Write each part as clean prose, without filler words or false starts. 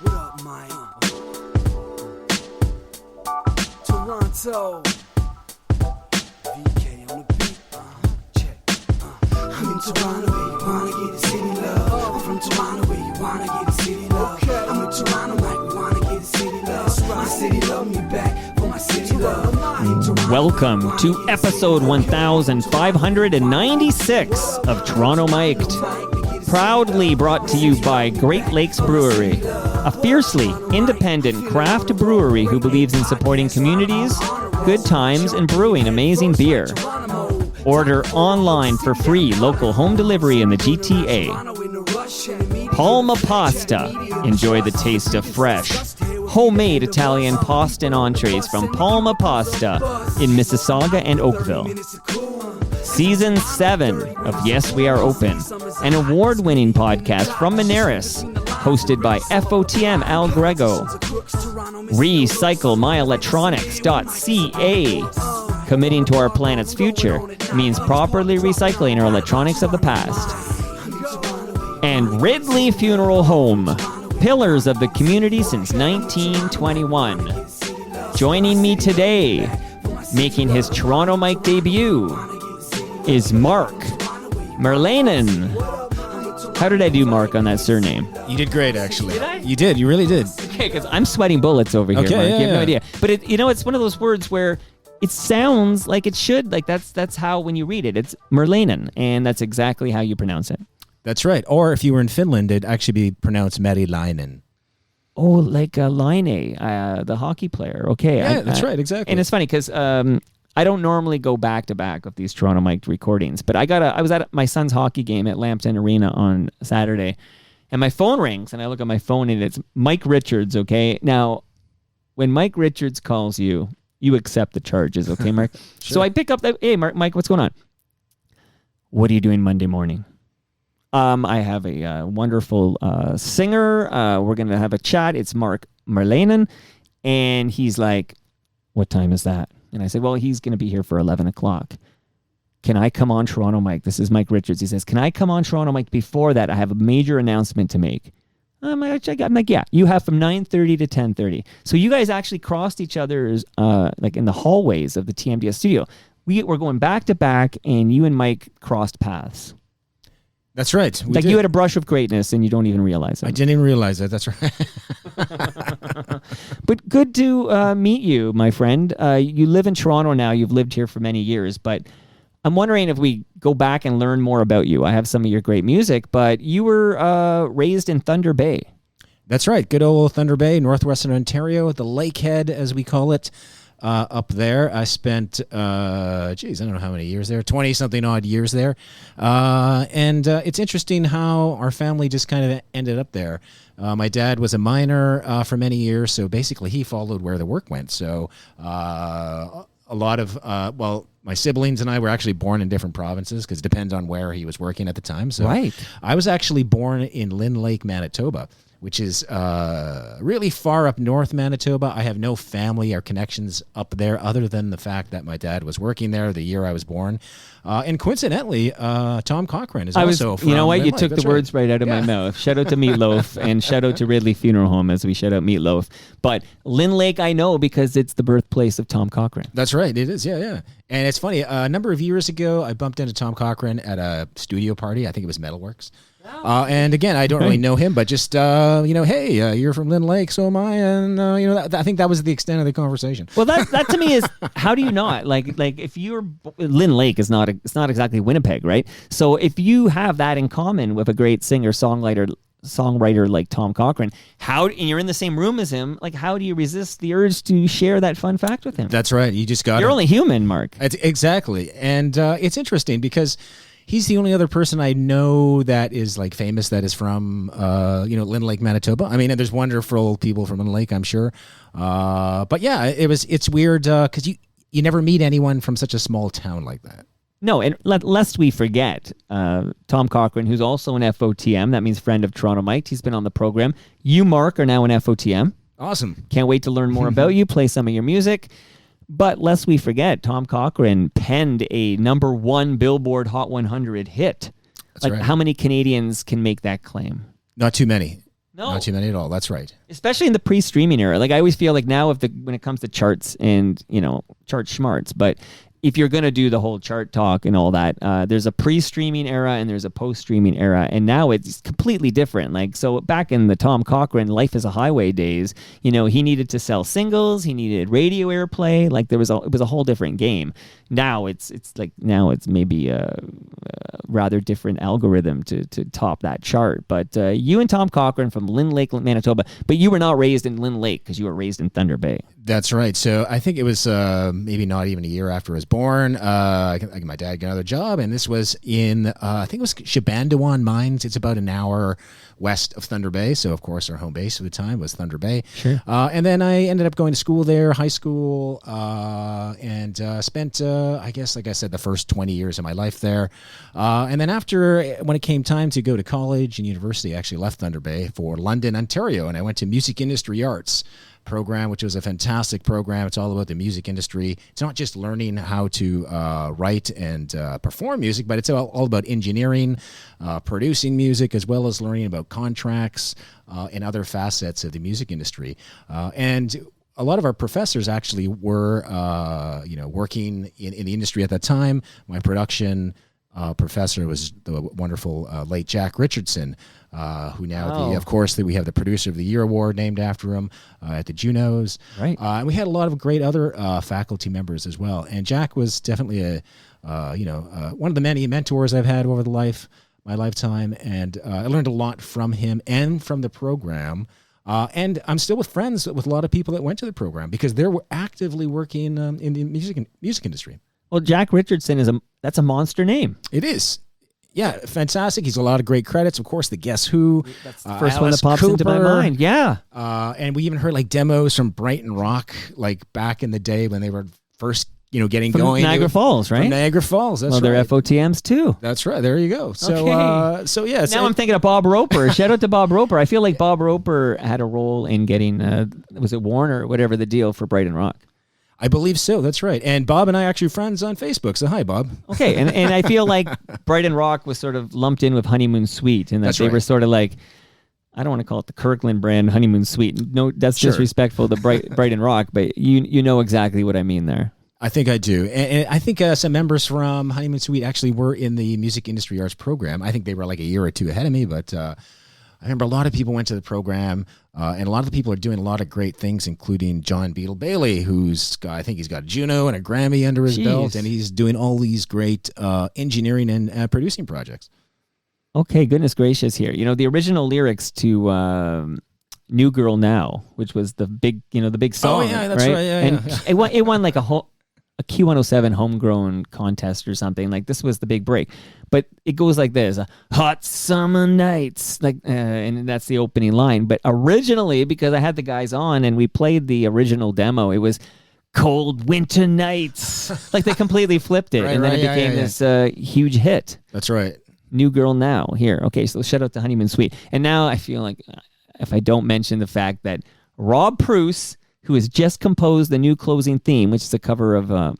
What up, Mike? Toronto. VK on the beat. Check. I'm in Toronto where you wanna get the city love. I'm from Toronto where you wanna get the city love. I'm in Toronto like we wanna get the city love. My city love me back for my city love. Welcome to episode 1596 of Toronto Mic'd. Proudly brought to you by Great Lakes Brewery, a fiercely independent craft brewery who believes in supporting communities, good times, and brewing amazing beer. Order online for free local home delivery in the GTA. Palma Pasta. Enjoy the taste of fresh, homemade Italian pasta and entrees from Palma Pasta in Mississauga and Oakville. Season 7 of Yes, We Are Open, an award-winning podcast from Monaris, hosted by FOTM Al Grego. RecycleMyElectronics.ca. Committing to our planet's future means properly recycling our electronics of the past. And Ridley Funeral Home, pillars of the community since 1921. Joining me today, making his Toronto Mic debut, is Marc Merilainen. How did I do, Marc, on that surname? You did great, actually. Did I? You did. You really did. Okay, because I'm sweating bullets over here, Marc. Yeah, You have no idea. But it's one of those words where it sounds like it should. Like that's how when you read it, it's Merilainen, and that's exactly how you pronounce it. That's right. Or if you were in Finland, it'd actually be pronounced Merilainen. Oh, like Laine, the hockey player. Okay. Yeah, that's right. Exactly. And it's funny because I don't normally go back to back with these Toronto Mic'd recordings, but I was at my son's hockey game at Lambton Arena on Saturday, and my phone rings, and I look at my phone, and it's Mike Richards. Okay, now when Mike Richards calls you, you accept the charges. Okay, Marc. Sure. So I pick up that. Hey, Mike, what's going on? What are you doing Monday morning? I have a wonderful singer. We're going to have a chat. It's Marc Merilainen. And he's like, what time is that? And I said, well, he's going to be here for 11 o'clock. Can I come on Toronto Mic? This is Mike Richards. He says, can I come on Toronto Mic before that? I have a major announcement to make. I'm like, yeah, you have from 9:30 to 10:30. So you guys actually crossed each other's, like in the hallways of the TMDS studio. We're going back to back, and you and Mike crossed paths. That's right. Like you had a brush of greatness and you don't even realize it. I didn't even realize that. That's right. But good to meet you, my friend. You live in Toronto now. You've lived here for many years. But I'm wondering if we go back and learn more about you. I have some of your great music, but you were raised in Thunder Bay. That's right. Good old Thunder Bay, northwestern Ontario, the Lakehead, as we call it. Up there, I spent, I don't know how many years there, 20-something odd years there. And it's interesting how our family just kind of ended up there. My dad was a miner for many years, so basically he followed where the work went. So a lot of, my siblings and I were actually born in different provinces because it depends on where he was working at the time. So right. I was actually born in Lynn Lake, Manitoba, which is really far up north Manitoba. I have no family or connections up there other than the fact that my dad was working there the year I was born. And coincidentally, Tom Cochrane is also from You know what? Lynn You Lake. took That's the words right out of my mouth. Shout out to Meatloaf and shout out to Ridley Funeral Home as we shout out Meatloaf. But Lynn Lake I know because it's the birthplace of Tom Cochrane. That's right. It is. Yeah. And it's funny. A number of years ago, I bumped into Tom Cochrane at a studio party. I think it was Metalworks. And again, I don't really know him, but just, hey, you're from Lynn Lake, so am I. And, I think that was the extent of the conversation. Well, that to me is, how do you not? Like if you're, Lynn Lake is not, it's not exactly Winnipeg, right? So if you have that in common with a great songwriter like Tom Cochrane, and you're in the same room as him, like how do you resist the urge to share that fun fact with him? That's right. You just got You're only human, Marc. Exactly. And it's interesting because he's the only other person I know that is like famous that is from, Lynn Lake, Manitoba. I mean, there's wonderful people from Lynn Lake, I'm sure. But yeah, it's weird because you never meet anyone from such a small town like that. No, and lest we forget, Tom Cochrane, who's also an FOTM, that means friend of Toronto Mic'd. He's been on the program. You, Marc, are now an FOTM. Awesome. Can't wait to learn more about you, play some of your music. But lest we forget, Tom Cochrane penned a #1 Billboard Hot 100 hit. That's right. How many Canadians can make that claim? Not too many. No. Not too many at all. That's right. Especially in the pre-streaming era. Like I always feel like now when it comes to charts and, chart schmarts, but if you're going to do the whole chart talk and all that, there's a pre-streaming era and there's a post-streaming era. And now it's completely different. Like, so back in the Tom Cochrane Life is a Highway days, he needed to sell singles. He needed radio airplay. Like it was a whole different game. Now it's maybe a rather different algorithm to top that chart. But you and Tom Cochrane from Lynn Lake, Manitoba, but you were not raised in Lynn Lake because you were raised in Thunder Bay. That's right. So I think it was maybe not even a year after I was born. My dad got another job, and this was in, I think it was Nadjiwan Mines. It's about an hour west of Thunder Bay. So, of course, our home base at the time was Thunder Bay. Sure. And then I ended up going to school there, high school, and spent, I guess, like I said, the first 20 years of my life there. And then when it came time to go to college and university, I actually left Thunder Bay for London, Ontario, and I went to Music Industry Arts program, which was a fantastic program. It's all about the music industry. It's not just learning how to write and perform music, but it's all about engineering, producing music, as well as learning about contracts and other facets of the music industry. And a lot of our professors actually were, working in the industry at that time. My production professor was the wonderful late Jack Richardson, who now, of course, we have the Producer of the Year award named after him at the Junos. Right. And we had a lot of great other faculty members as well. And Jack was definitely one of the many mentors I've had over my lifetime. And I learned a lot from him and from the program. And I'm still friends with a lot of people that went to the program because they're actively working in the music industry. Well, Jack Richardson that's a monster name. It is. Yeah, fantastic. He's a lot of great credits. Of course, the Guess Who. That's the first one that pops into my mind. Yeah. And we even heard like demos from Brighton Rock, like back in the day when they were first, getting from going. Niagara Falls, right? From Niagara Falls. That's right. They're FOTMs too. That's right. There you go. So, okay. Yeah. Now I'm thinking of Bob Roper. Shout out to Bob Roper. I feel like Bob Roper had a role in getting, was it Warner, whatever the deal for Brighton Rock? I believe so. That's right. And Bob and I are actually friends on Facebook. So hi, Bob. Okay. And I feel like Brighton Rock was sort of lumped in with Honeymoon Suite, and that they were sort of like, I don't want to call it the Kirkland brand Honeymoon Suite. No, that's disrespectful to Brighton Rock, but you know exactly what I mean there. I think I do. And I think some members from Honeymoon Suite actually were in the Music Industry Arts program. I think they were like a year or two ahead of me, but I remember a lot of people went to the program, and a lot of the people are doing a lot of great things, including John Beadle Bailey, I think he's got a Juno and a Grammy under his belt, and he's doing all these great engineering and producing projects. Okay, goodness gracious here. The original lyrics to New Girl Now, which was the big song. Oh, yeah, that's right. Yeah, and yeah. It won like a Q107 homegrown contest or something. Like this was the big break. But it goes like this: hot summer nights, and that's the opening line. But originally, because I had the guys on and we played the original demo, it was cold winter nights. Like they completely flipped it, and then it became this huge hit. That's right. New Girl Now. Here, okay. So shout out to Honeymoon Suite. And now I feel like if I don't mention the fact that Rob Pruce, who has just composed the new closing theme, which is a cover of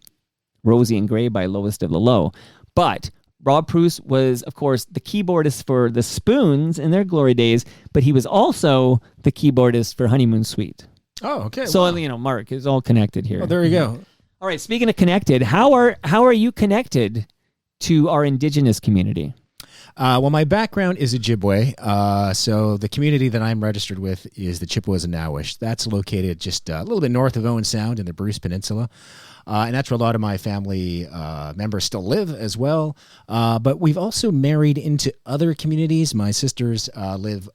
Rosie and Gray by Lowest of the Low, but Rob Pruce was, of course, the keyboardist for the Spoons in their glory days, but he was also the keyboardist for Honeymoon Suite. Oh, okay. So, Mark, it's all connected here. Oh, there you go. All right, speaking of connected, how are you connected to our indigenous community? Well, my background is Ojibwe, so the community that I'm registered with is the Chippewas and Nowish. That's located just a little bit north of Owen Sound in the Bruce Peninsula. And that's where a lot of my family members still live as well. But we've also married into other communities. My sisters live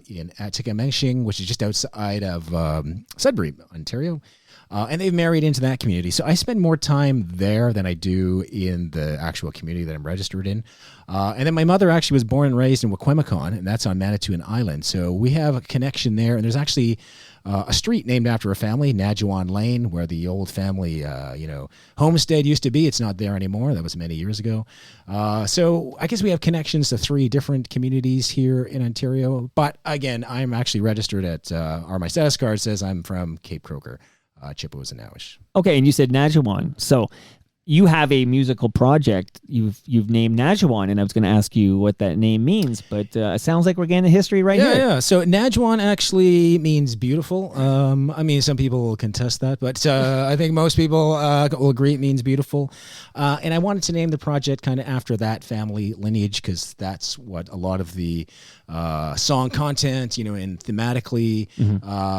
in Atikamengsing, which is just outside of Sudbury, Ontario. And they've married into that community. So I spend more time there than I do in the actual community that I'm registered in. And then my mother actually was born and raised in Wakwemacon, and that's on Manitoulin Island. So we have a connection there. And there's actually a street named after a family, Nadjiwan Lane, where the old family, homestead used to be. It's not there anymore. That was many years ago. So I guess we have connections to 3 different communities here in Ontario. But again, I'm actually registered at, or my status card says I'm from Cape Croker, Chippewas and Nowish. Okay, and you said Nadjiwan. So you have a musical project you've named Nadjiwan, and I was going to ask you what that name means, but it sounds like we're getting the history right here. Yeah. So Nadjiwan actually means beautiful. I mean, some people will contest that, but I think most people will agree it means beautiful. And I wanted to name the project kind of after that family lineage, because that's what a lot of the song content, and thematically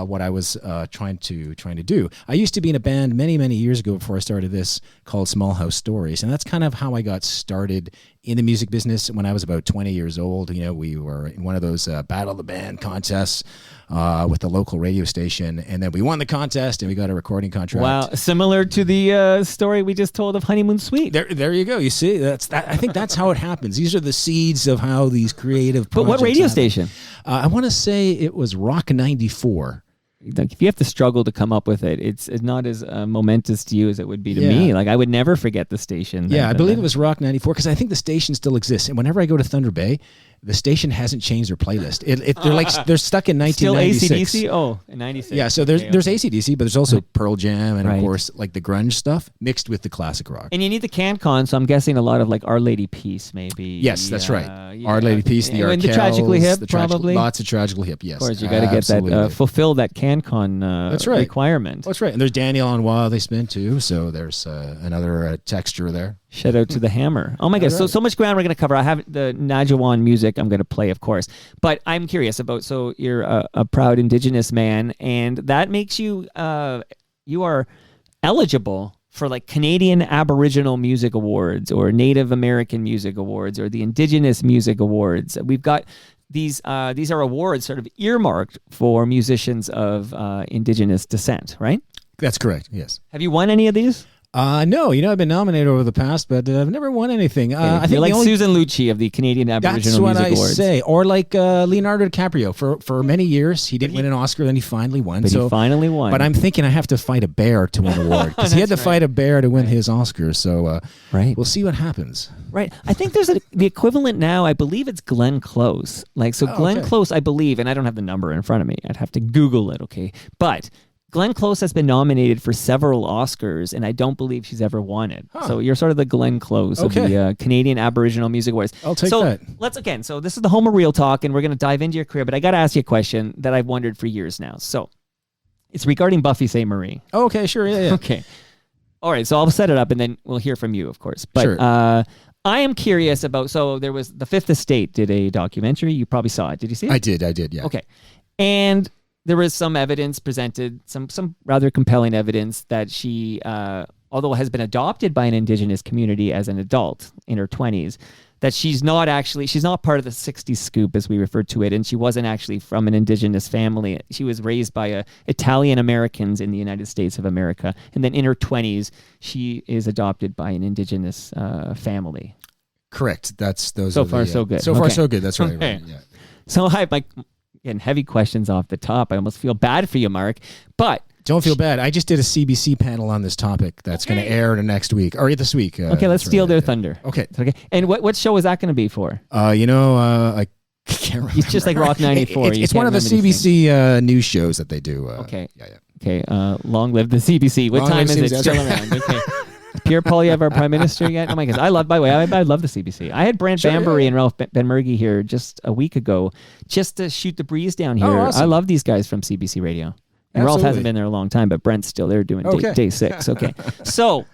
what I was trying to do. I used to be in a band many, many years ago before I started this called Small House Stories, and that's kind of how I got started in the music business when I was about 20 years old. We were in one of those Battle of the Band contests with the local radio station, and then we won the contest and we got a recording contract. Wow, similar to the story we just told of Honeymoon Suite. There you go. You see, that's that. I think that's how it happens. These are the seeds of how these creative. But what radio station? I want to say it was Rock 94. Like, if you have to struggle to come up with it, it's not as momentous to you as it would be to me. Like, I would never forget the station. Yeah, I believe it was Rock 94, because I think the station still exists. And whenever I go to Thunder Bay, the station hasn't changed their playlist. They're stuck in 1996. Still AC/DC? Oh, in 96. Yeah, so there's AC/DC, but there's also Pearl Jam and, of course, like the grunge stuff mixed with the classic rock. And you need the CanCon, so I'm guessing a lot of, like, Our Lady Peace, maybe. Yes, that's right. Our Lady Peace, the and the Tragically Hip, probably. Lots of Tragically Hip, yes. Of course, you got to get that, fulfill that CanCon that's right. requirement. That's right. And there's Daniel on Wild They Spin, too, so there's another texture there. Shout out to the Hammer. Oh my gosh, so much ground we're going to cover. I have the Nadjiwan music I'm going to play, of course. But I'm curious about, so you're a proud Indigenous man, and that makes you, you are eligible for like Canadian Aboriginal Music Awards or Native American Music Awards or the Indigenous Music Awards. We've got these are awards sort of earmarked for musicians of Indigenous descent, right? That's correct, yes. Have you won any of these? No, I've been nominated over the past, but I've never won anything. I think you're like Susan Lucci of the Canadian Aboriginal Music Awards. That's what I say. Or like Leonardo DiCaprio. For many years, he didn't win an Oscar, then he finally won. But he finally won. But I'm thinking I have to fight a bear to win an award, because he had to fight a bear to win his Oscar. So we'll see what happens. Right. I think there's the equivalent now. I believe it's Glenn Close. Glenn Close, I believe, and I don't have the number in front of me. I'd have to Google it, okay? But Glenn Close has been nominated for several Oscars, and I don't believe she's ever won it. Huh. So you're sort of the Glenn Close of the Canadian Aboriginal Music Awards. I'll take that. So this is the home of Real Talk, and we're going to dive into your career, but I got to ask you a question that I've wondered for years now. So it's regarding Buffy Sainte-Marie. Oh, okay, sure, yeah. Okay. All right, so I'll set it up, and then we'll hear from you, of course. But sure. I am curious about, so there was, the Fifth Estate did a documentary. You probably saw it. Did you see it? I did, yeah. Okay. And there was some evidence presented, some rather compelling evidence that she, although has been adopted by an Indigenous community as an adult in her 20s, that she's not part of the 60s scoop, as we refer to it, and she wasn't actually from an Indigenous family. She was raised by Italian Americans in the United States of America, and then in her 20s, she is adopted by an Indigenous family. Correct. So far, so good. So far, so good. That's right. Okay. Right. Yeah. So I have and heavy questions off the top. I almost feel bad for you, Mark, but don't feel bad. I just did a CBC panel on this topic that's going to air next week or this week. Okay, let's steal their thunder. Okay. And what show is that going to be for? I can't remember. It's just like Rock 94. It's one of the CBC news shows that they do. Okay. Yeah. Okay. Long live the CBC. What time is it? Still around. Okay. Pierre Poilievre, our prime minister yet? Oh my gosh, I love the CBC. I had Brant Bambury and Ralph Benmergui here just a week ago, just to shoot the breeze down here. Oh, awesome. I love these guys from CBC Radio. And Ralph hasn't been there a long time, but Brent's still there doing day 6. Okay, so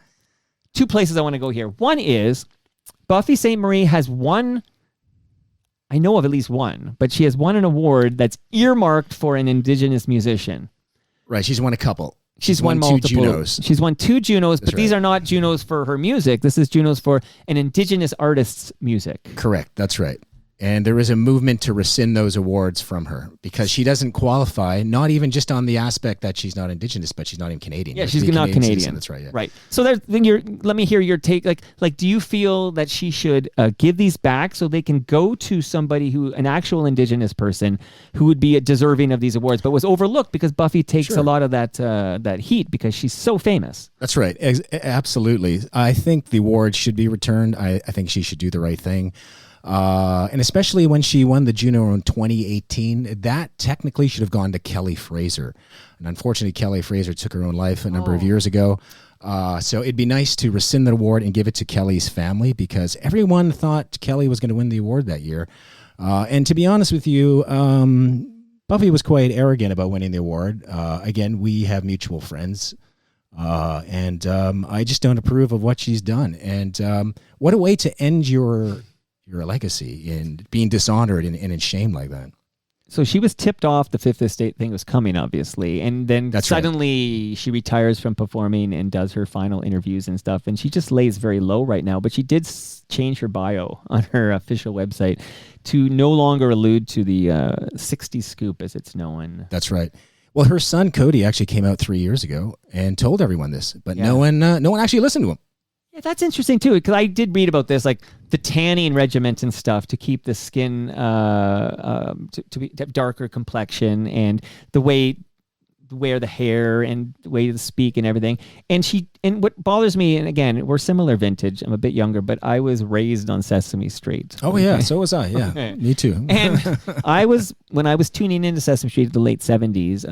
2 places I want to go here. One is Buffy Sainte-Marie has won. I know of at least one, but she has won an award that's earmarked for an Indigenous musician. Right, she's won a couple. She's won multiple. 2 Junos. She's won 2 Junos, but these are not Junos for her music. This is Junos for an Indigenous artist's music. Correct. That's right. And there is a movement to rescind those awards from her because she doesn't qualify, not even just on the aspect that she's not Indigenous, but she's not even Canadian. Yeah, she's not Canadian. That's right. Yeah. Right. So let me hear your take. Like, do you feel that she should give these back so they can go to somebody an actual Indigenous person who would be deserving of these awards, but was overlooked because Buffy takes a lot of that heat because she's so famous. That's right. Absolutely. I think the award should be returned. I think she should do the right thing. And especially when she won the Juno in 2018, that technically should have gone to Kelly Fraser. And unfortunately, Kelly Fraser took her own life a number of years ago. So it'd be nice to rescind the award and give it to Kelly's family, because everyone thought Kelly was going to win the award that year. And to be honest with you, Buffy was quite arrogant about winning the award. Again, we have mutual friends. And I just don't approve of what she's done. And what a way to end your legacy in being dishonored and in shame like that. So she was tipped off the Fifth Estate thing was coming, obviously, and then suddenly she retires from performing and does her final interviews and stuff, and she just lays very low right now. But she did change her bio on her official website to no longer allude to the 60s scoop, as it's known. That's right. Well, her son Cody actually came out 3 years ago and told everyone this, but no one actually listened to him. Yeah, that's interesting too, because I did read about this, like the tanning regimen and stuff to keep the skin to be darker complexion, and the way to wear the hair and the way to speak and everything. And what bothers me, and again, we're similar vintage. I'm a bit younger, but I was raised on Sesame Street. Oh yeah, so was I. Yeah, okay. Me too. And when I was tuning into Sesame Street in the late 70s.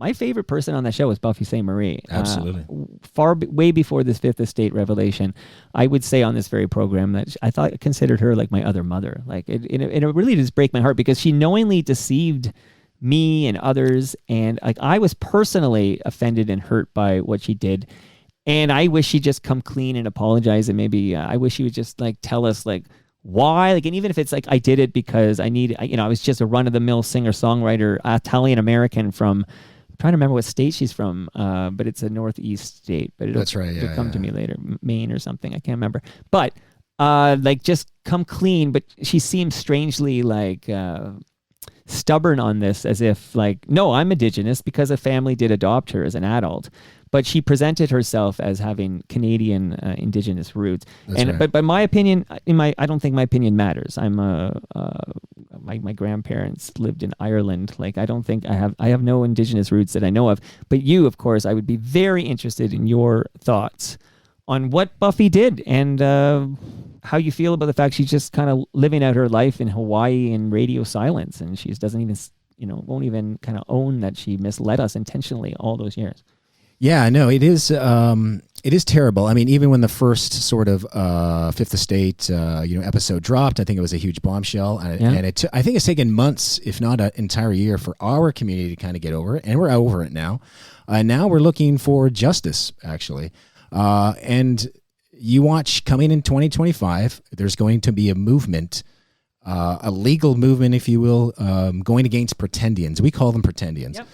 My favorite person on that show was Buffy Sainte-Marie. Absolutely. Way before this Fifth Estate revelation, I would say on this very program that I considered her like my other mother. Like it really does break my heart, because she knowingly deceived me and others, and like I was personally offended and hurt by what she did. And I wish she'd just come clean and apologize, and maybe I wish she would just like tell us like why, like, and even if it's like I did it because I was just a run-of-the-mill singer-songwriter, Italian American from. Trying to remember what state she's from, but it's a northeast state. But it'll come to me later, Maine or something. I can't remember. But like, just come clean. But she seems strangely like stubborn on this, as if like, no, I'm indigenous because a family did adopt her as an adult. But she presented herself as having Canadian indigenous roots. But my opinion, I don't think my opinion matters. I'm my grandparents lived in Ireland. Like, I don't think I have no indigenous roots that I know of. But you, of course, I would be very interested in your thoughts on what Buffy did, and how you feel about the fact she's just kind of living out her life in Hawaii in radio silence, and she doesn't even, won't even kind of own that she misled us intentionally all those years. Yeah, no, it is terrible. I mean, even when the first sort of Fifth Estate episode dropped, I think it was a huge bombshell, and I think it's taken months, if not an entire year, for our community to kind of get over it, and we're over it now. Now we're looking for justice, actually, and you watch coming in 2025. There's going to be a movement. A legal movement, if you will, going against pretendians. We call them pretendians. Yep.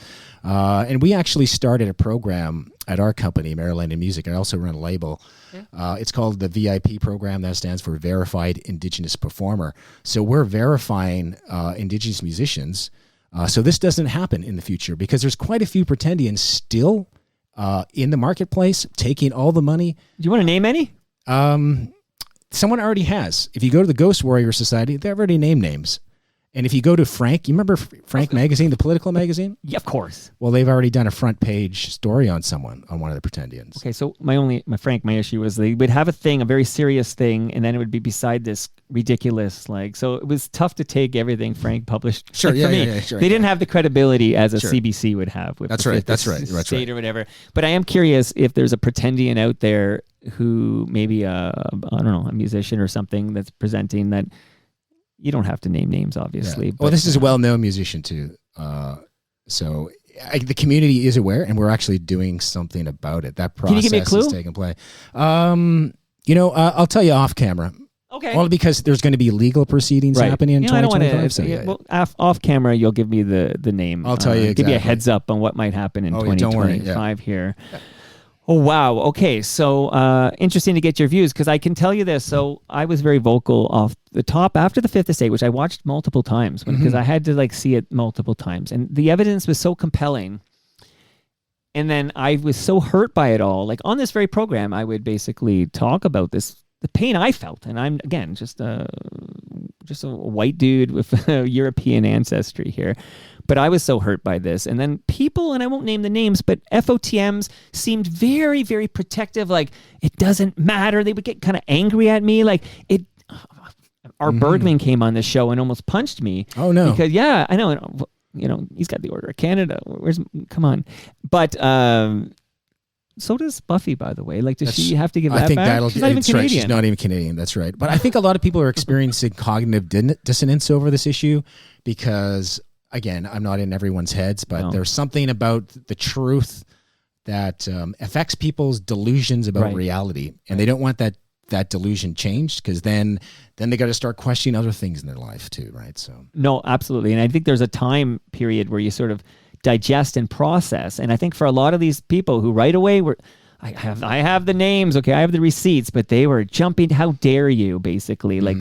And we actually started a program at our company, Merilainen Music. I also run a label. Yeah. It's called the VIP program. That stands for Verified Indigenous Performer. So we're verifying Indigenous musicians. So this doesn't happen in the future, because there's quite a few pretendians still in the marketplace taking all the money. Do you want to name any? Someone already has. If you go to the Ghost Warrior Society, they've already named names. And if you go to Frank, you remember Frank magazine, the political magazine? Yeah, of course. Well, they've already done a front page story on one of the pretendians. Okay, so my issue was they would have a very serious thing, and then it would be beside this ridiculous, so it was tough to take everything Frank published. Sure, for me. Sure. They didn't have the credibility as a CBC would have with That's state right. or whatever. But I am curious if there's a pretendian out there who maybe a musician or something that's presenting that. You don't have to name names, obviously. Yeah. Well, this is a well-known musician, too. So the community is aware, and we're actually doing something about it. That process is taking place. I'll tell you off camera. Okay. Well, because there's going to be legal proceedings happening in 2025. Off camera, you'll give me the name. I'll tell you exactly. Give you a heads up on what might happen in 2025 here. Oh, wow. Okay. So interesting to get your views, because I can tell you this. So I was very vocal off the top after the Fifth Estate, which I watched multiple times because I had to see it multiple times. And the evidence was so compelling. And then I was so hurt by it all. Like on this very program, I would basically talk about the pain I felt. And I'm, again, just a white dude with European ancestry here. But I was so hurt by this. And then people, and I won't name the names, but FOTMs seemed very, very protective. Like, it doesn't matter. They would get kind of angry at me. Like, our Bergman came on the show and almost punched me. Oh, no. Because, yeah, I know. He's got the Order of Canada. Come on. But So does Buffy, by the way. Like, does she have to give that I think back? She's not even Canadian. Right. She's not even Canadian. That's right. But I think a lot of people are experiencing cognitive dissonance over this issue because, again, I'm not in everyone's heads, but there's something about the truth that affects people's delusions about reality, and they don't want that delusion changed because then they got to start questioning other things in their life too, right? So no, absolutely. And I think there's a time period where you sort of digest and process. And I think for a lot of these people who right away were, I have the names, okay, I have the receipts, but they were jumping. How dare you? Basically, like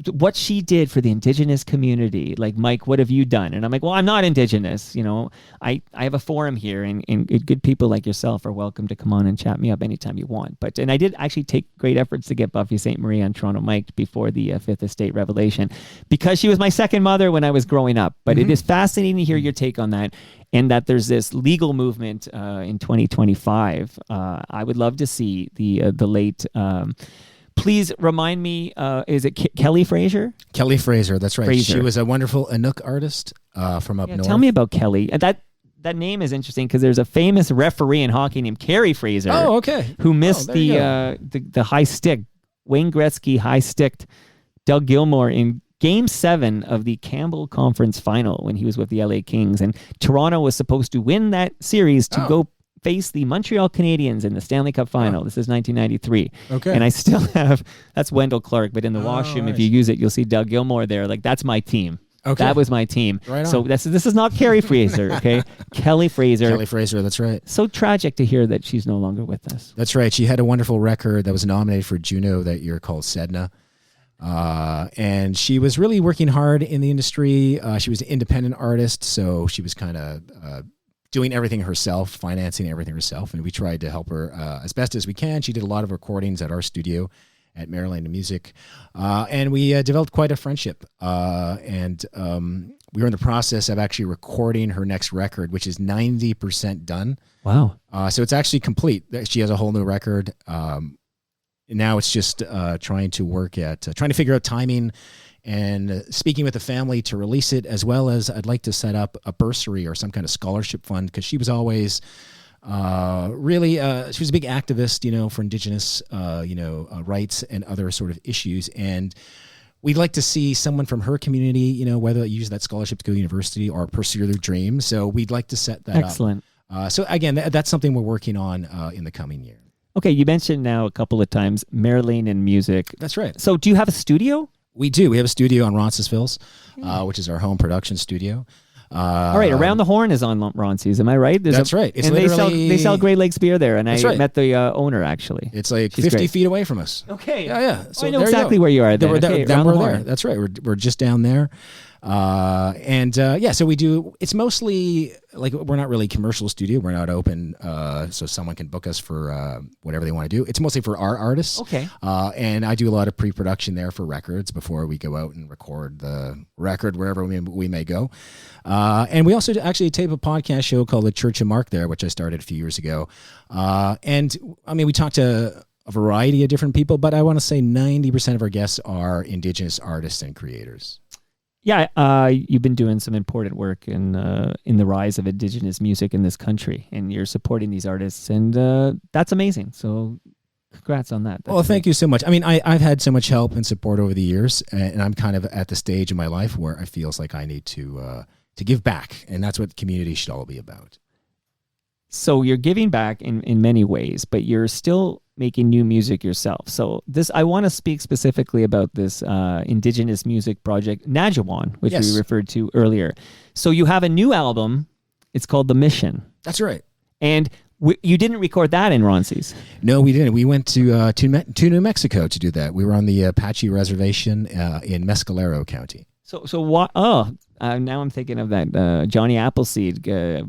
what she did for the Indigenous community. Like, Mike, what have you done? And I'm like, well, I'm not Indigenous. You know, I have a forum here, and good people like yourself are welcome to come on and chat me up anytime you want. And I did actually take great efforts to get Buffy Sainte-Marie on Toronto Mike before the Fifth Estate revelation, because she was my second mother when I was growing up. But it is fascinating to hear your take on that. And that there's this legal movement in 2025. I would love to see the late. Please remind me. Is it Kelly Fraser? Kelly Fraser, that's right. Fraser. She was a wonderful Inuk artist from up north. Tell me about Kelly. That name is interesting because there's a famous referee in hockey named Carey Fraser. Oh, okay. Who missed the high stick. Wayne Gretzky high sticked Doug Gilmour in Game 7 of the Campbell Conference Final when he was with the LA Kings, and Toronto was supposed to win that series to go face the Montreal Canadiens in the Stanley Cup Final. This is 1993. Okay. And I still have, that's Wendell Clark, but in the washroom, if you use it, you'll see Doug Gilmour there. Like, that's my team. Okay. That was my team. Right on. So this is not Carey Fraser, okay? Kelly Fraser. Kelly Fraser, that's right. So tragic to hear that she's no longer with us. That's right. She had a wonderful record that was nominated for Juno that year called Sedna. And she was really working hard in the industry. She was an independent artist, so she was kind of doing everything herself, financing everything herself, and we tried to help her as best as we can. She did a lot of recordings at our studio at Merilainen Music, and we developed quite a friendship. And we were in the process of actually recording her next record, which is 90% done. Wow. So it's actually complete. She has a whole new record. Now it's just trying to figure out timing and speaking with the family to release it, as well as I'd like to set up a bursary or some kind of scholarship fund, because she was always really she was a big activist, for Indigenous, rights and other sort of issues. And we'd like to see someone from her community, whether use that scholarship to go to university or pursue their dreams. So we'd like to set that up. Excellent. So again, that's something we're working on in the coming year. Okay, you mentioned now a couple of times Merilainen Music. That's right. So do you have a studio? We do. We have a studio on Roncesvalles, which is our home production studio. All right, Around the Horn is on Ronces. Am I right? That's right. It's and they sell Great Lakes beer there, and I met the owner actually. It's like 50 feet away from us. Okay. Yeah. So I know exactly where you are. Then we're there. That's right. We're just down there. So we do, it's mostly like, we're not really a commercial studio. We're not open, so someone can book us for whatever they want to do. It's mostly for our artists. Okay. And I do a lot of pre-production there for records before we go out and record the record wherever we may go. And we also actually tape a podcast show called The Church of Mark there, which I started a few years ago. And I mean, we talked to a variety of different people, but I want to say 90% of our guests are Indigenous artists and creators. Yeah, you've been doing some important work in the rise of Indigenous music in this country, and you're supporting these artists, and that's amazing. So congrats on that. Well, thank you so much. I mean, I've had so much help and support over the years, and I'm kind of at the stage in my life where I feels like I need to give back, and that's what community should all be about. So you're giving back in many ways, but you're still making new music yourself. So I want to speak specifically about this Indigenous music project, Nadjiwan, which we referred to earlier. So you have a new album. It's called The Mission. That's right. And you didn't record that in Ronces. No, we didn't. We went to New Mexico to do that. We were on the Apache Reservation in Mescalero County. So what? Now I'm thinking of that Johnny Appleseed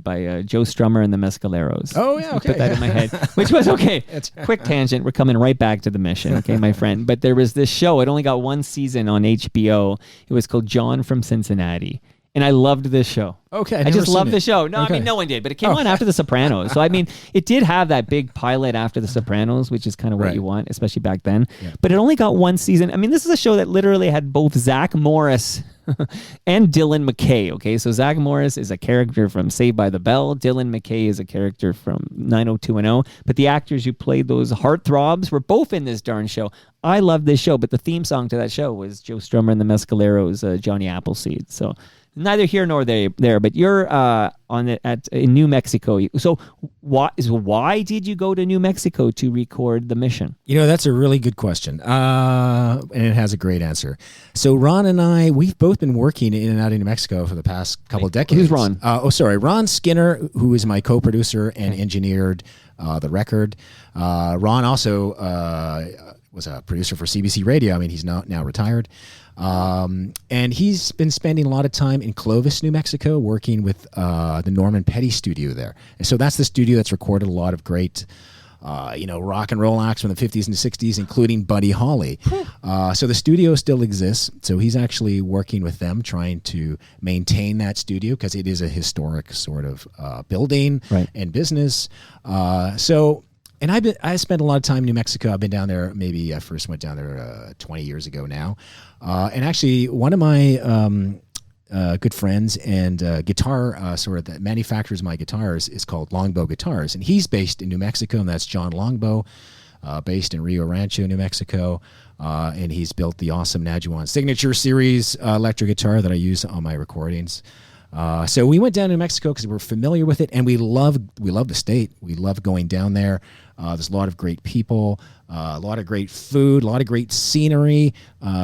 by Joe Strummer and the Mescaleros. Oh, yeah, okay. Put that in my head, which was okay. Quick tangent. We're coming right back to The Mission, okay, my friend. But there was this show. It only got one season on HBO. It was called John from Cincinnati. And I loved this show. Okay, I just loved the show. No, okay. I mean, no one did, but it came on after The Sopranos. So, I mean, it did have that big pilot after The Sopranos, which is kind of what you want, especially back then. Yeah. But it only got one season. I mean, this is a show that literally had both Zach Morris and Dylan McKay. Okay, so Zach Morris is a character from Saved by the Bell. Dylan McKay is a character from 90210. But the actors who played those heartthrobs were both in this darn show. I love this show, but the theme song to that show was Joe Strummer and the Mescaleros' Johnny Appleseed. So neither here nor there. But you're in New Mexico. So why did you go to New Mexico to record The Mission? That's a really good question, and it has a great answer. So Ron and I, we've both been working in and out of New Mexico for the past couple of decades. Who's Ron? Ron Skinner, who is my co-producer and engineered the record. Ron also was a producer for CBC Radio. I mean, he's now retired. And he's been spending a lot of time in Clovis, New Mexico, working with the Norman Petty studio there. And so that's the studio that's recorded a lot of great, rock and roll acts from the 50s and 60s, including Buddy Holly. So the studio still exists. So he's actually working with them, trying to maintain that studio because it is a historic sort of building and business. And I spent a lot of time in New Mexico. I've been down there. Maybe I first went down there 20 years ago now. And actually, one of my good friends and guitar that manufactures my guitars is called Longbow Guitars, and he's based in New Mexico, and that's John Longbow, based in Rio Rancho, New Mexico. And he's built the awesome Nadjiwan Signature Series electric guitar that I use on my recordings. So we went down to New Mexico because we're familiar with it, and we love the state. We love going down there. There's a lot of great people, a lot of great food, a lot of great scenery.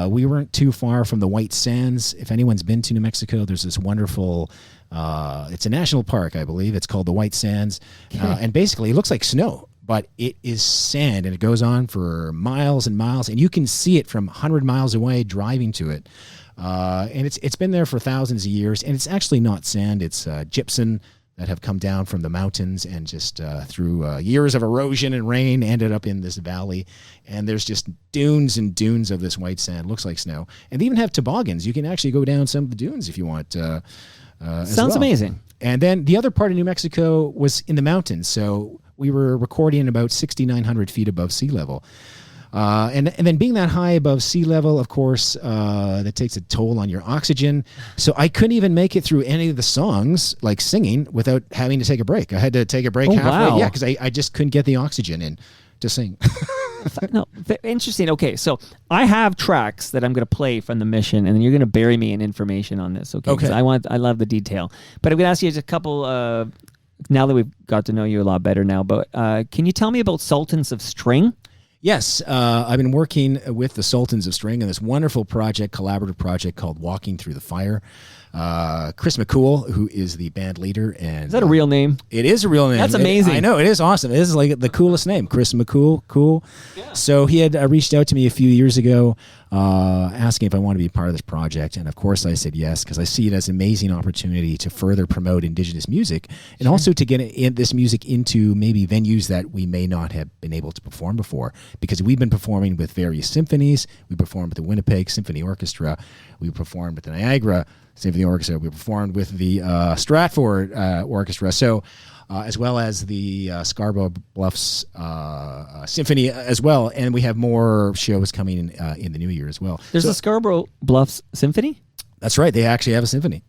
We weren't too far from the White Sands. If anyone's been to New Mexico, there's this wonderful, it's a national park, I believe. It's called the White Sands. And basically it looks like snow, but it is sand, and it goes on for miles and miles, and you can see it from 100 miles away driving to it. And it's been there for thousands of years, and it's actually not sand. It's gypsum that have come down from the mountains and just through years of erosion and rain ended up in this valley. And there's just dunes and dunes of this white sand. Looks like snow. And they even have toboggans. You can actually go down some of the dunes if you want. Sounds amazing. And then the other part of New Mexico was in the mountains. So we were recording about 6,900 feet above sea level. And then being that high above sea level, of course, that takes a toll on your oxygen. So I couldn't even make it through any of the songs, like singing, without having to take a break. I had to take a break halfway. Wow. Yeah, because I just couldn't get the oxygen in to sing. No, interesting. Okay, so I have tracks that I'm going to play from The Mission, and then you're going to bury me in information on this. Okay. 'Cause I love the detail. But I'm going to ask you just a couple. Now that we've got to know you a lot better now, but can you tell me about Sultans of String? Yes, I've been working with the Sultans of String on this wonderful collaborative project called Walking Through the Fire. Chris McCool, who is the band leader. And is that a real name? It is a real name. That's amazing. I know, it is awesome. It is like the coolest name, Chris McCool. Cool. Yeah. So he had reached out to me a few years ago asking if I wanted to be part of this project. And of course I said yes, because I see it as an amazing opportunity to further promote indigenous music and also to get this music into maybe venues that we may not have been able to perform before. Because we've been performing with various symphonies. We performed with the Winnipeg Symphony Orchestra. We performed with the Niagara Symphony Orchestra. We performed with the Stratford Orchestra. So, as well as the Scarborough Bluffs Symphony as well. And we have more shows coming in the new year as well. There's a Scarborough Bluffs Symphony? That's right. They actually have a symphony.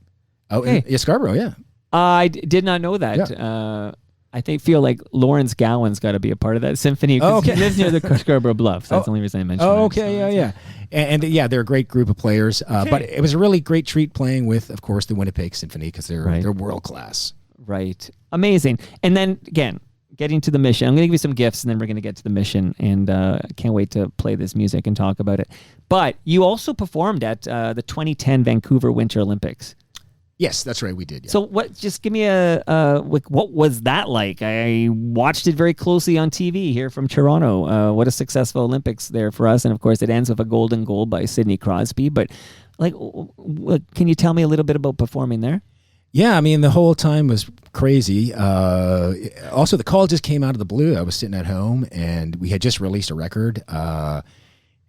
Oh, okay. In Scarborough, yeah. I did not know that. Yeah. I feel like Lawrence Gowan's got to be a part of that symphony because he lives near the Scarborough Bluffs. That's the only reason I mentioned that. Okay, yeah. And they're a great group of players. But it was a really great treat playing with, of course, the Winnipeg Symphony because they're world class. Right. Amazing. And then, again, getting to The Mission. I'm going to give you some gifts, and then we're going to get to The Mission. And I can't wait to play this music and talk about it. But you also performed at the 2010 Vancouver Winter Olympics. Yes, that's right. We did. Yeah. So just give me what was that like? I watched it very closely on TV here from Toronto. What a successful Olympics there for us. And of course it ends with a golden goal by Sidney Crosby. But can you tell me a little bit about performing there? Yeah, I mean, the whole time was crazy. Also, the call just came out of the blue. I was sitting at home, and we had just released a record.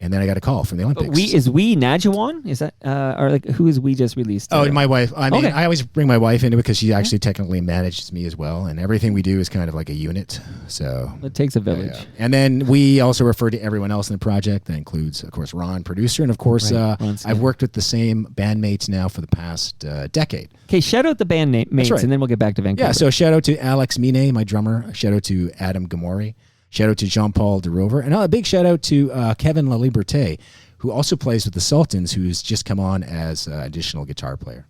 And then I got a call from the Olympics. Is Nadjiwan? Is that or like who is we just released? Oh, my wife. I mean, Okay. I always bring my wife into it because she actually technically manages me as well, and everything we do is kind of like a unit. So It takes a village. yeah. And then we also refer to everyone else in the project. That includes, of course, Ron, producer, and of course, Ron's, I've worked with the same bandmates now for the past decade. Okay, shout out the band mates, right. and then we'll get back to Vancouver. Yeah. So shout out to Alex Mine, my drummer. Shout out to Adam Gamori. Shout out to Jean-Paul DeRover, and a big shout out to Kevin LaLiberte, who also plays with the Sultans, who's just come on as additional guitar player.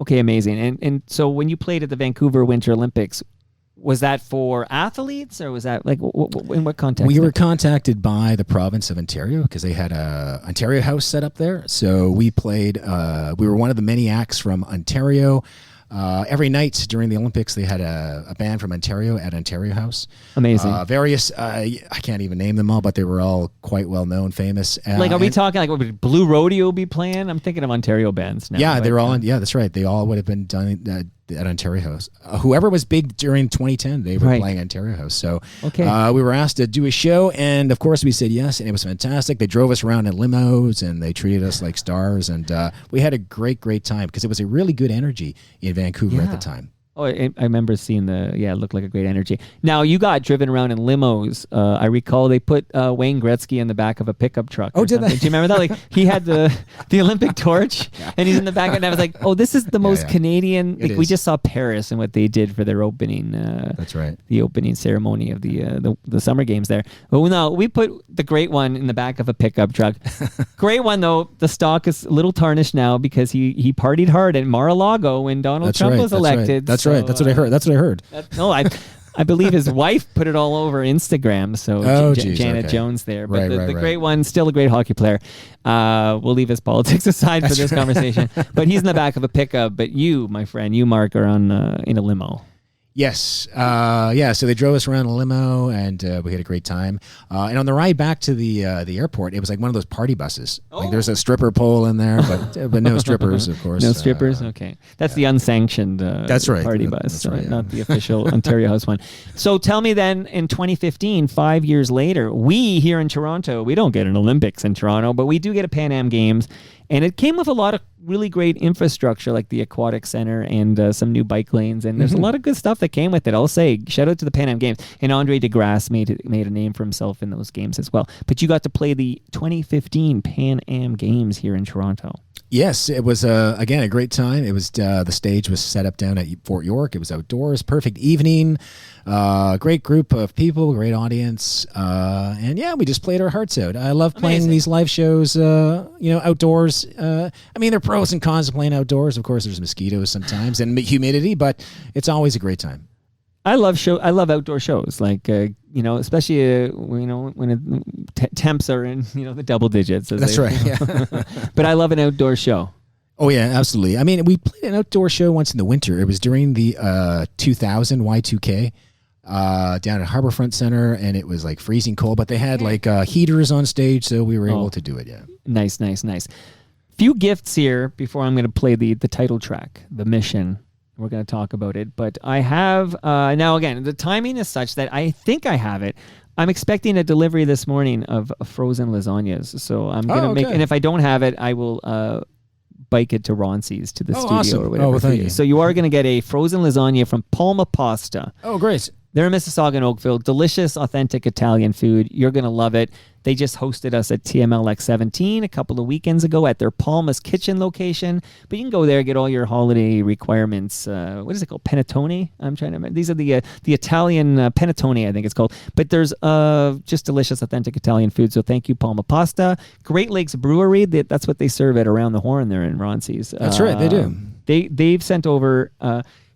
Okay, amazing. And so when you played at the Vancouver Winter Olympics, was that for athletes or was that like in what context? We were contacted by the province of Ontario because they had a Ontario House set up there. So we played. We were one of the many acts from Ontario. Every night during the Olympics, they had a band from Ontario at Ontario House. Amazing. Various, I can't even name them all, but they were all quite well known, famous. Like, are we talking like would Blue Rodeo be playing? I'm thinking of Ontario bands now. Yeah, but, they were all. Yeah, that's right. They all would have been done at Ontario House. Whoever was big during 2010, they were playing Ontario House. So we were asked to do a show, and of course we said yes, and it was fantastic. They drove us around in limos, and they treated us like stars, and we had a great time because it was a really good energy in Vancouver at the time. Oh, I remember seeing it looked like a great energy. Now, you got driven around in limos. I recall they put Wayne Gretzky in the back of a pickup truck. Oh, did they? Do you remember that? Like, he had the Olympic torch, and he's in the back, and I was like, oh, this is the most Canadian. Like, we just saw Paris and what they did for their opening. That's right. The opening ceremony of the Summer Games there. Oh, no, we put the great one in the back of a pickup truck. Great one, though. The stock is a little tarnished now because he partied hard at Mar-a-Lago when Donald Trump was elected. That's right. That's what I heard. That's what I heard. I believe his wife put it all over Instagram. So Janet Jones there. But the great one, still a great hockey player. We'll leave his politics aside for this conversation. But he's in the back of a pickup. But you, my friend, Mark, are on in a limo. Yes. So they drove us around in a limo, and we had a great time. And on the ride back to the airport, it was like one of those party buses. Oh. Like there's a stripper pole in there, but no strippers, of course. No strippers? Okay. That's the unsanctioned that's right. party bus, that's right, not the official Ontario House one. So tell me then, in 2015, 5 years later, we here in Toronto, we don't get an Olympics in Toronto, but we do get a Pan Am Games. And it came with a lot of really great infrastructure, like the Aquatic Center and some new bike lanes. And there's a lot of good stuff that came with it. I'll say, shout out to the Pan Am Games. And Andre DeGrasse made a name for himself in those games as well. But you got to play the 2015 Pan Am Games here in Toronto. Yes, it was, again, a great time. It was the stage was set up down at Fort York. It was outdoors, perfect evening, great group of people, great audience. And yeah, we just played our hearts out. I love playing these live shows, outdoors. I mean, there are pros and cons of playing outdoors. Of course, there's mosquitoes sometimes and humidity, but it's always a great time. I love outdoor shows, like especially when temps are in the double digits. That's right. Yeah. But I love an outdoor show. Oh yeah, absolutely. I mean, we played an outdoor show once in the winter. It was during the 2000 Y2K down at Harbourfront Center, and it was like freezing cold. But they had like heaters on stage, so we were able to do it. Yeah. Nice. Few gifts here before I'm going to play the title track, The Mission. We're going to talk about it, but I have now again, the timing is such that I think I have it. I'm expecting a delivery this morning of frozen lasagnas. So I'm going to make, and if I don't have it, I will bike it to Ronsi's to the studio awesome. or whatever. Thank you. So you are going to get a frozen lasagna from Palma Pasta. Oh, great. They're in Mississauga and Oakville. Delicious, authentic Italian food. You're going to love it. They just hosted us at TMLX 17 a couple of weekends ago at their Palmas Kitchen location. But you can go there, get all your holiday requirements. What is it called? Panettone? I'm trying to remember. These are the Italian panettone, I think it's called. But there's just delicious, authentic Italian food. So thank you, Palma Pasta. Great Lakes Brewery. That's what they serve at Around the Horn there in Ronsi's. That's right. They do. They've sent over...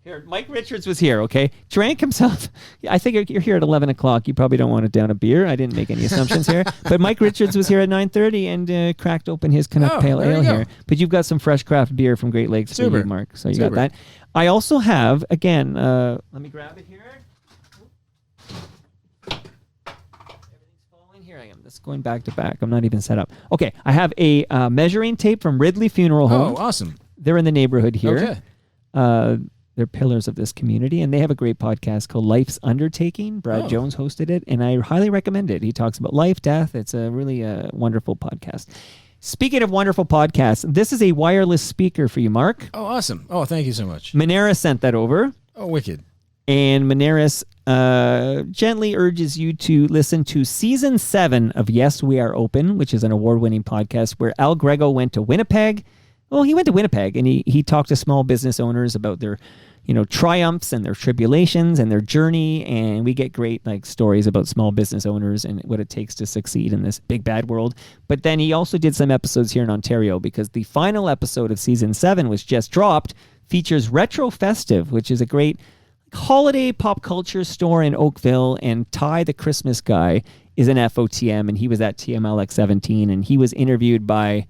Here, Mike Richards was here, okay? Drank himself. I think you're here at 11 o'clock. You probably don't want to down a beer. I didn't make any assumptions here. But Mike Richards was here at 9:30 and cracked open his Canuck Pale Ale here. But you've got some fresh craft beer from Great Lakes for you, Mark. So you got that. I also have, again, let me grab it here. Everything's falling. Here I am. This is going back to back. I'm not even set up. Okay, I have a measuring tape from Ridley Funeral Home. Oh, awesome. They're in the neighborhood here. Okay. they're pillars of this community, and they have a great podcast called Life's Undertaking. Brad Jones hosted it, and I highly recommend it. He talks about life, death. It's a really wonderful podcast. Speaking of wonderful podcasts, this is a wireless speaker for you, Mark. Oh, awesome. Oh, thank you so much. Moneris sent that over. Oh, wicked. And Moneris gently urges you to listen to Season 7 of Yes, We Are Open, which is an award-winning podcast where Al Grego went to Winnipeg. Well, he went to Winnipeg, and he talked to small business owners about their triumphs and their tribulations and their journey, and we get great stories about small business owners and what it takes to succeed in this big bad world. But then he also did some episodes here in Ontario, because the final episode of Season 7 was just dropped, features Retro Festive, which is a great holiday pop culture store in Oakville, and Ty the Christmas guy is an FOTM, and he was at TMLX17, and he was interviewed by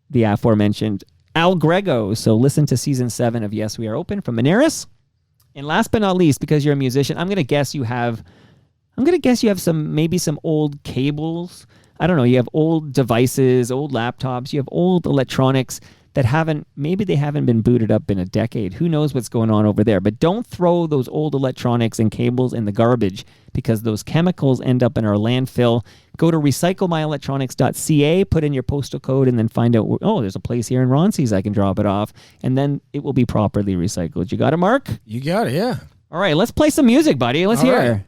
the aforementioned Al Grego. So listen to Season 7 of Yes, We Are Open from Moneris. And last but not least, because you're a musician, I'm going to guess you have some old cables. I don't know. You have old devices, old laptops. You have old electronics that haven't been booted up in a decade. Who knows what's going on over there? But don't throw those old electronics and cables in the garbage, because those chemicals end up in our landfill. Go to recyclemyelectronics.ca, put in your postal code, and then find out, there's a place here in Ronces I can drop it off, and then it will be properly recycled. You got it, Mark? You got it, yeah. All right, let's play some music, buddy. Let's hear. Right.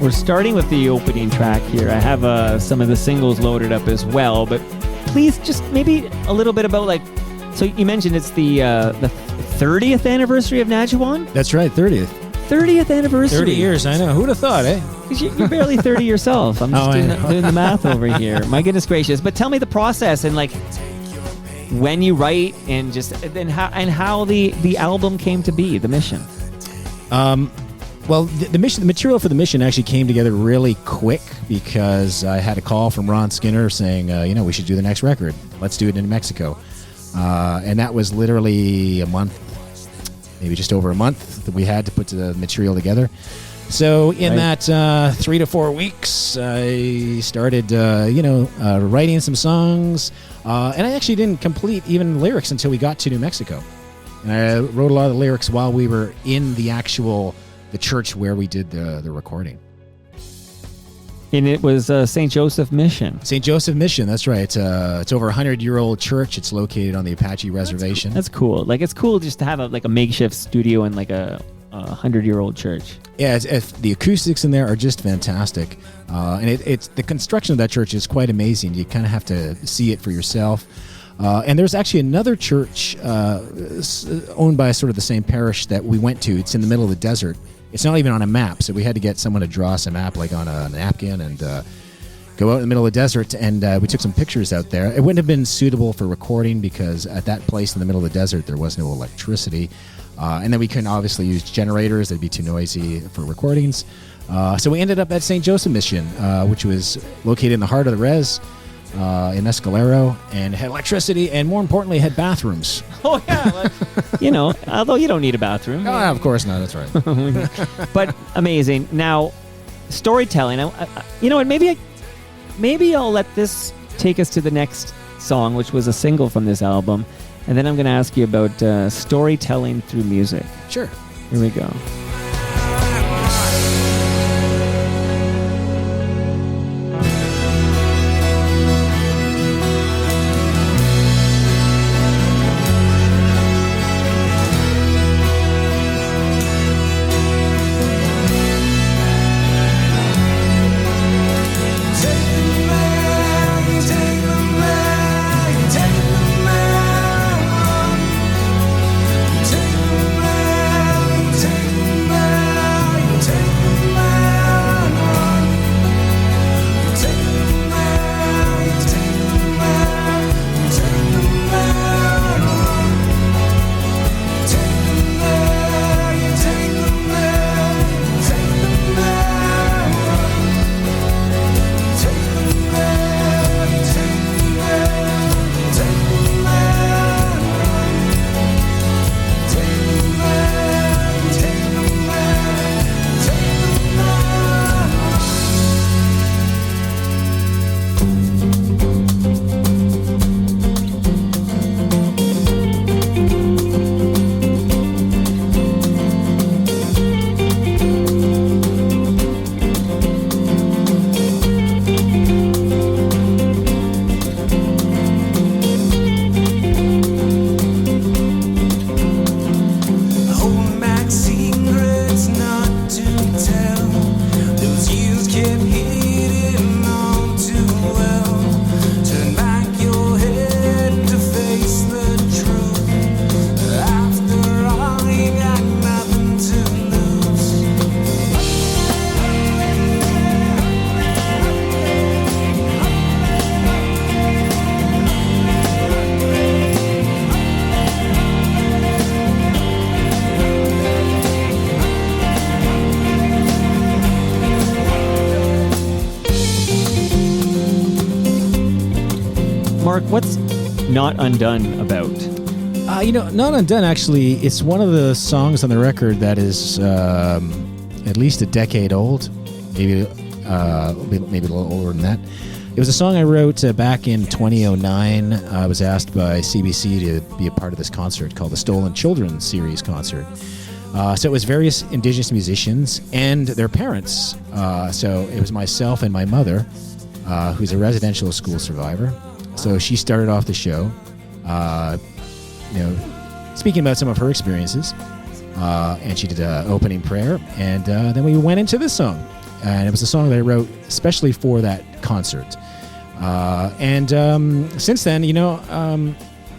We're starting with the opening track here. I have some of the singles loaded up as well, but please just maybe a little bit about so you mentioned it's the 30th anniversary of Nadjiwan? That's right, 30th. 30th anniversary. 30 years, I know. Who'd have thought, eh? Because you're barely 30 yourself. I'm just doing the math over here. My goodness gracious. But tell me the process and when you write and how the album came to be, the mission. Well, the material for the mission actually came together really quick, because I had a call from Ron Skinner saying, we should do the next record. Let's do it in Mexico. And that was literally a month, maybe just over a month, that we had to put the material together. So in that 3 to 4 weeks, I started, writing some songs. And I actually didn't complete even lyrics until we got to New Mexico. And I wrote a lot of the lyrics while we were in the church where we did the recording. And it was St. Joseph Mission. St. Joseph Mission, that's right. It's over 100-year-old church. It's located on the Apache Reservation. That's cool. It's cool just to have a makeshift studio in a 100-year-old church. Yeah, the acoustics in there are just fantastic. And it's the construction of that church is quite amazing. You kind of have to see it for yourself. And there's actually another church owned by sort of the same parish that we went to. It's in the middle of the desert. It's not even on a map, so we had to get someone to draw us a map on a napkin and go out in the middle of the desert, and we took some pictures out there. It wouldn't have been suitable for recording, because at that place in the middle of the desert there was no electricity, and then we couldn't obviously use generators. They'd be too noisy for recordings. So we ended up at St. Joseph Mission, which was located in the heart of the res, in Escalero, and had electricity, and more importantly had bathrooms. Oh yeah, although you don't need a bathroom. Oh, of course not. That's right. But amazing. Now, storytelling. You know what? Maybe I'll let this take us to the next song, which was a single from this album, and then I'm going to ask you about storytelling through music. Sure. Here we go. Mark, what's Not Undone about? Not Undone, actually, it's one of the songs on the record that is at least a decade old, maybe a little older than that. It was a song I wrote back in 2009. I was asked by CBC to be a part of this concert called the Stolen Children Series concert. So it was various Indigenous musicians and their parents. So it was myself and my mother, who's a residential school survivor. So she started off the show, speaking about some of her experiences. And she did an opening prayer. And then we went into this song. And it was a song that I wrote especially for that concert. And since then,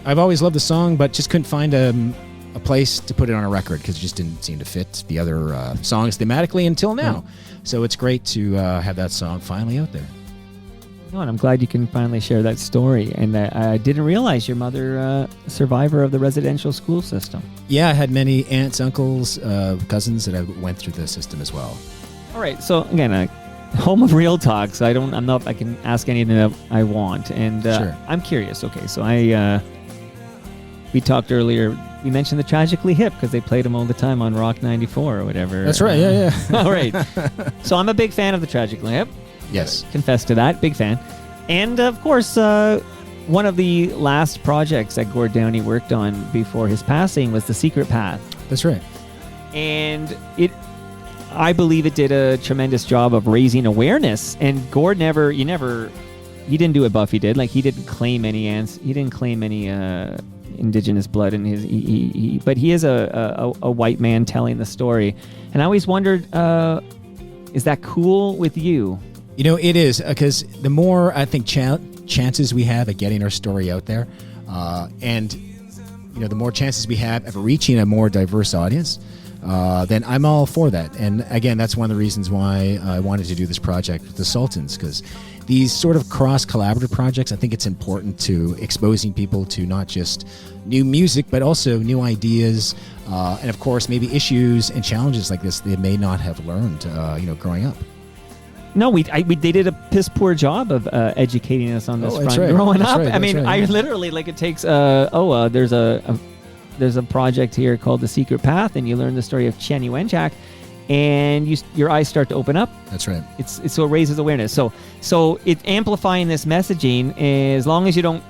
I've always loved the song, but just couldn't find a place to put it on a record because it just didn't seem to fit the other songs thematically until now. So it's great to have that song finally out there. No, and I'm glad you can finally share that story. And I didn't realize your mother, a survivor of the residential school system. Yeah, I had many aunts, uncles, cousins that I went through the system as well. All right, so again, home of real talk. So I can ask anything that I want, and Sure. I'm curious. Okay, so we talked earlier. We mentioned the Tragically Hip because they played them all the time on Rock 94 or whatever. That's right. Yeah. All right. So I'm a big fan of the Tragically Hip. Yes. Confess to that. Big fan. And of course, one of the last projects that Gord Downey worked on before his passing was The Secret Path. That's right. And I believe it did a tremendous job of raising awareness. And Gord he didn't do what Buffy did. Like, he didn't claim any indigenous blood in his. But he is a white man telling the story. And I always wondered, is that cool with you? It is, because the more, I think, chances we have at getting our story out there, and the more chances we have of reaching a more diverse audience, then I'm all for that. And again, that's one of the reasons why I wanted to do this project with the Sultans, because these sort of cross-collaborative projects, I think it's important to exposing people to not just new music, but also new ideas, and of course, maybe issues and challenges like this they may not have learned, growing up. No, they did a piss poor job of educating us on this front growing up. Right, I mean, right, yeah. I literally, it takes there's a project here called The Secret Path, and you learn the story of Chenny Wenjack, and your eyes start to open up. That's right. So it raises awareness. So it's amplifying this messaging, as long as you don't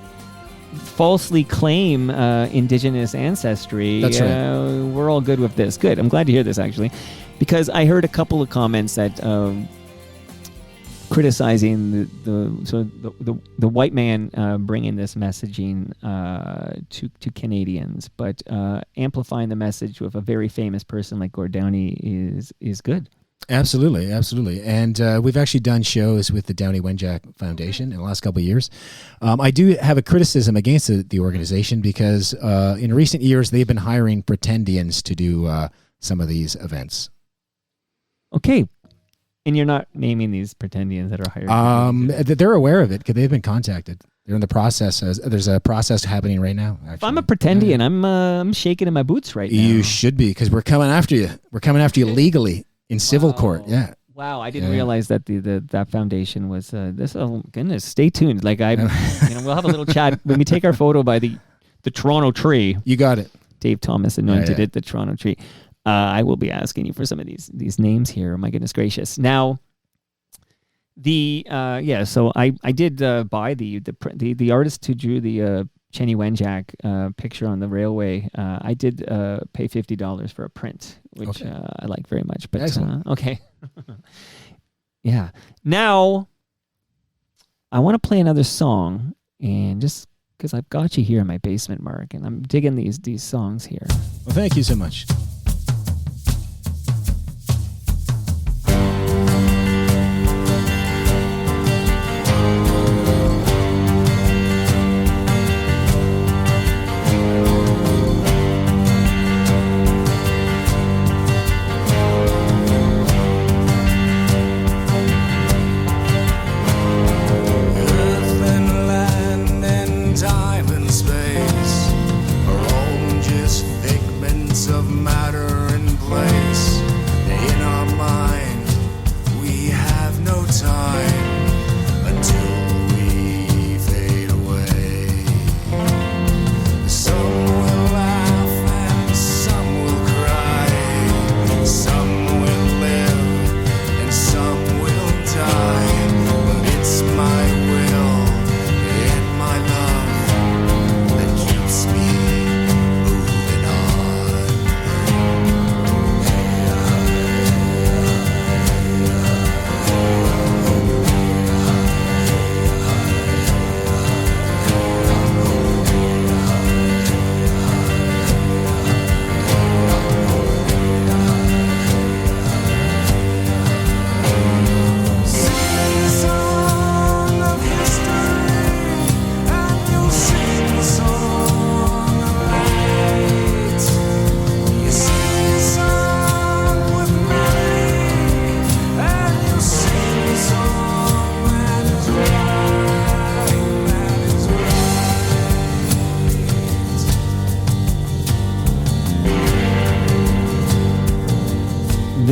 falsely claim indigenous ancestry. That's right. We're all good with this. Good. I'm glad to hear this, actually, because I heard a couple of comments that criticizing the white man bringing this messaging to Canadians, but amplifying the message with a very famous person like Gord Downey is good. Absolutely. And we've actually done shows with the Downey Wenjack Foundation in the last couple of years. I do have a criticism against the organization because in recent years they've been hiring pretendians to do some of these events. Okay. And you're not naming these pretendians that are hired? They're aware of it because they've been contacted. They're in the process. There's a process happening right now. Actually. If I'm a pretendian, I'm shaking in my boots right now. You should be, because we're coming after you. We're coming after you legally in civil court. Yeah. Wow, I didn't realize that that foundation was this. Oh goodness, stay tuned. We'll have a little chat when we take our photo by the Toronto tree. You got it. Dave Thomas anointed it, the Toronto tree. I will be asking you for some of these names here. My goodness gracious! Now, so I did buy the artist who drew the Chenny Wenjack picture on the railway. I did pay $50 for a print, which I like very much. But okay, yeah. Now, I want to play another song, and just because I've got you here in my basement, Mark, and I'm digging these songs here. Well, thank you so much. Of matter.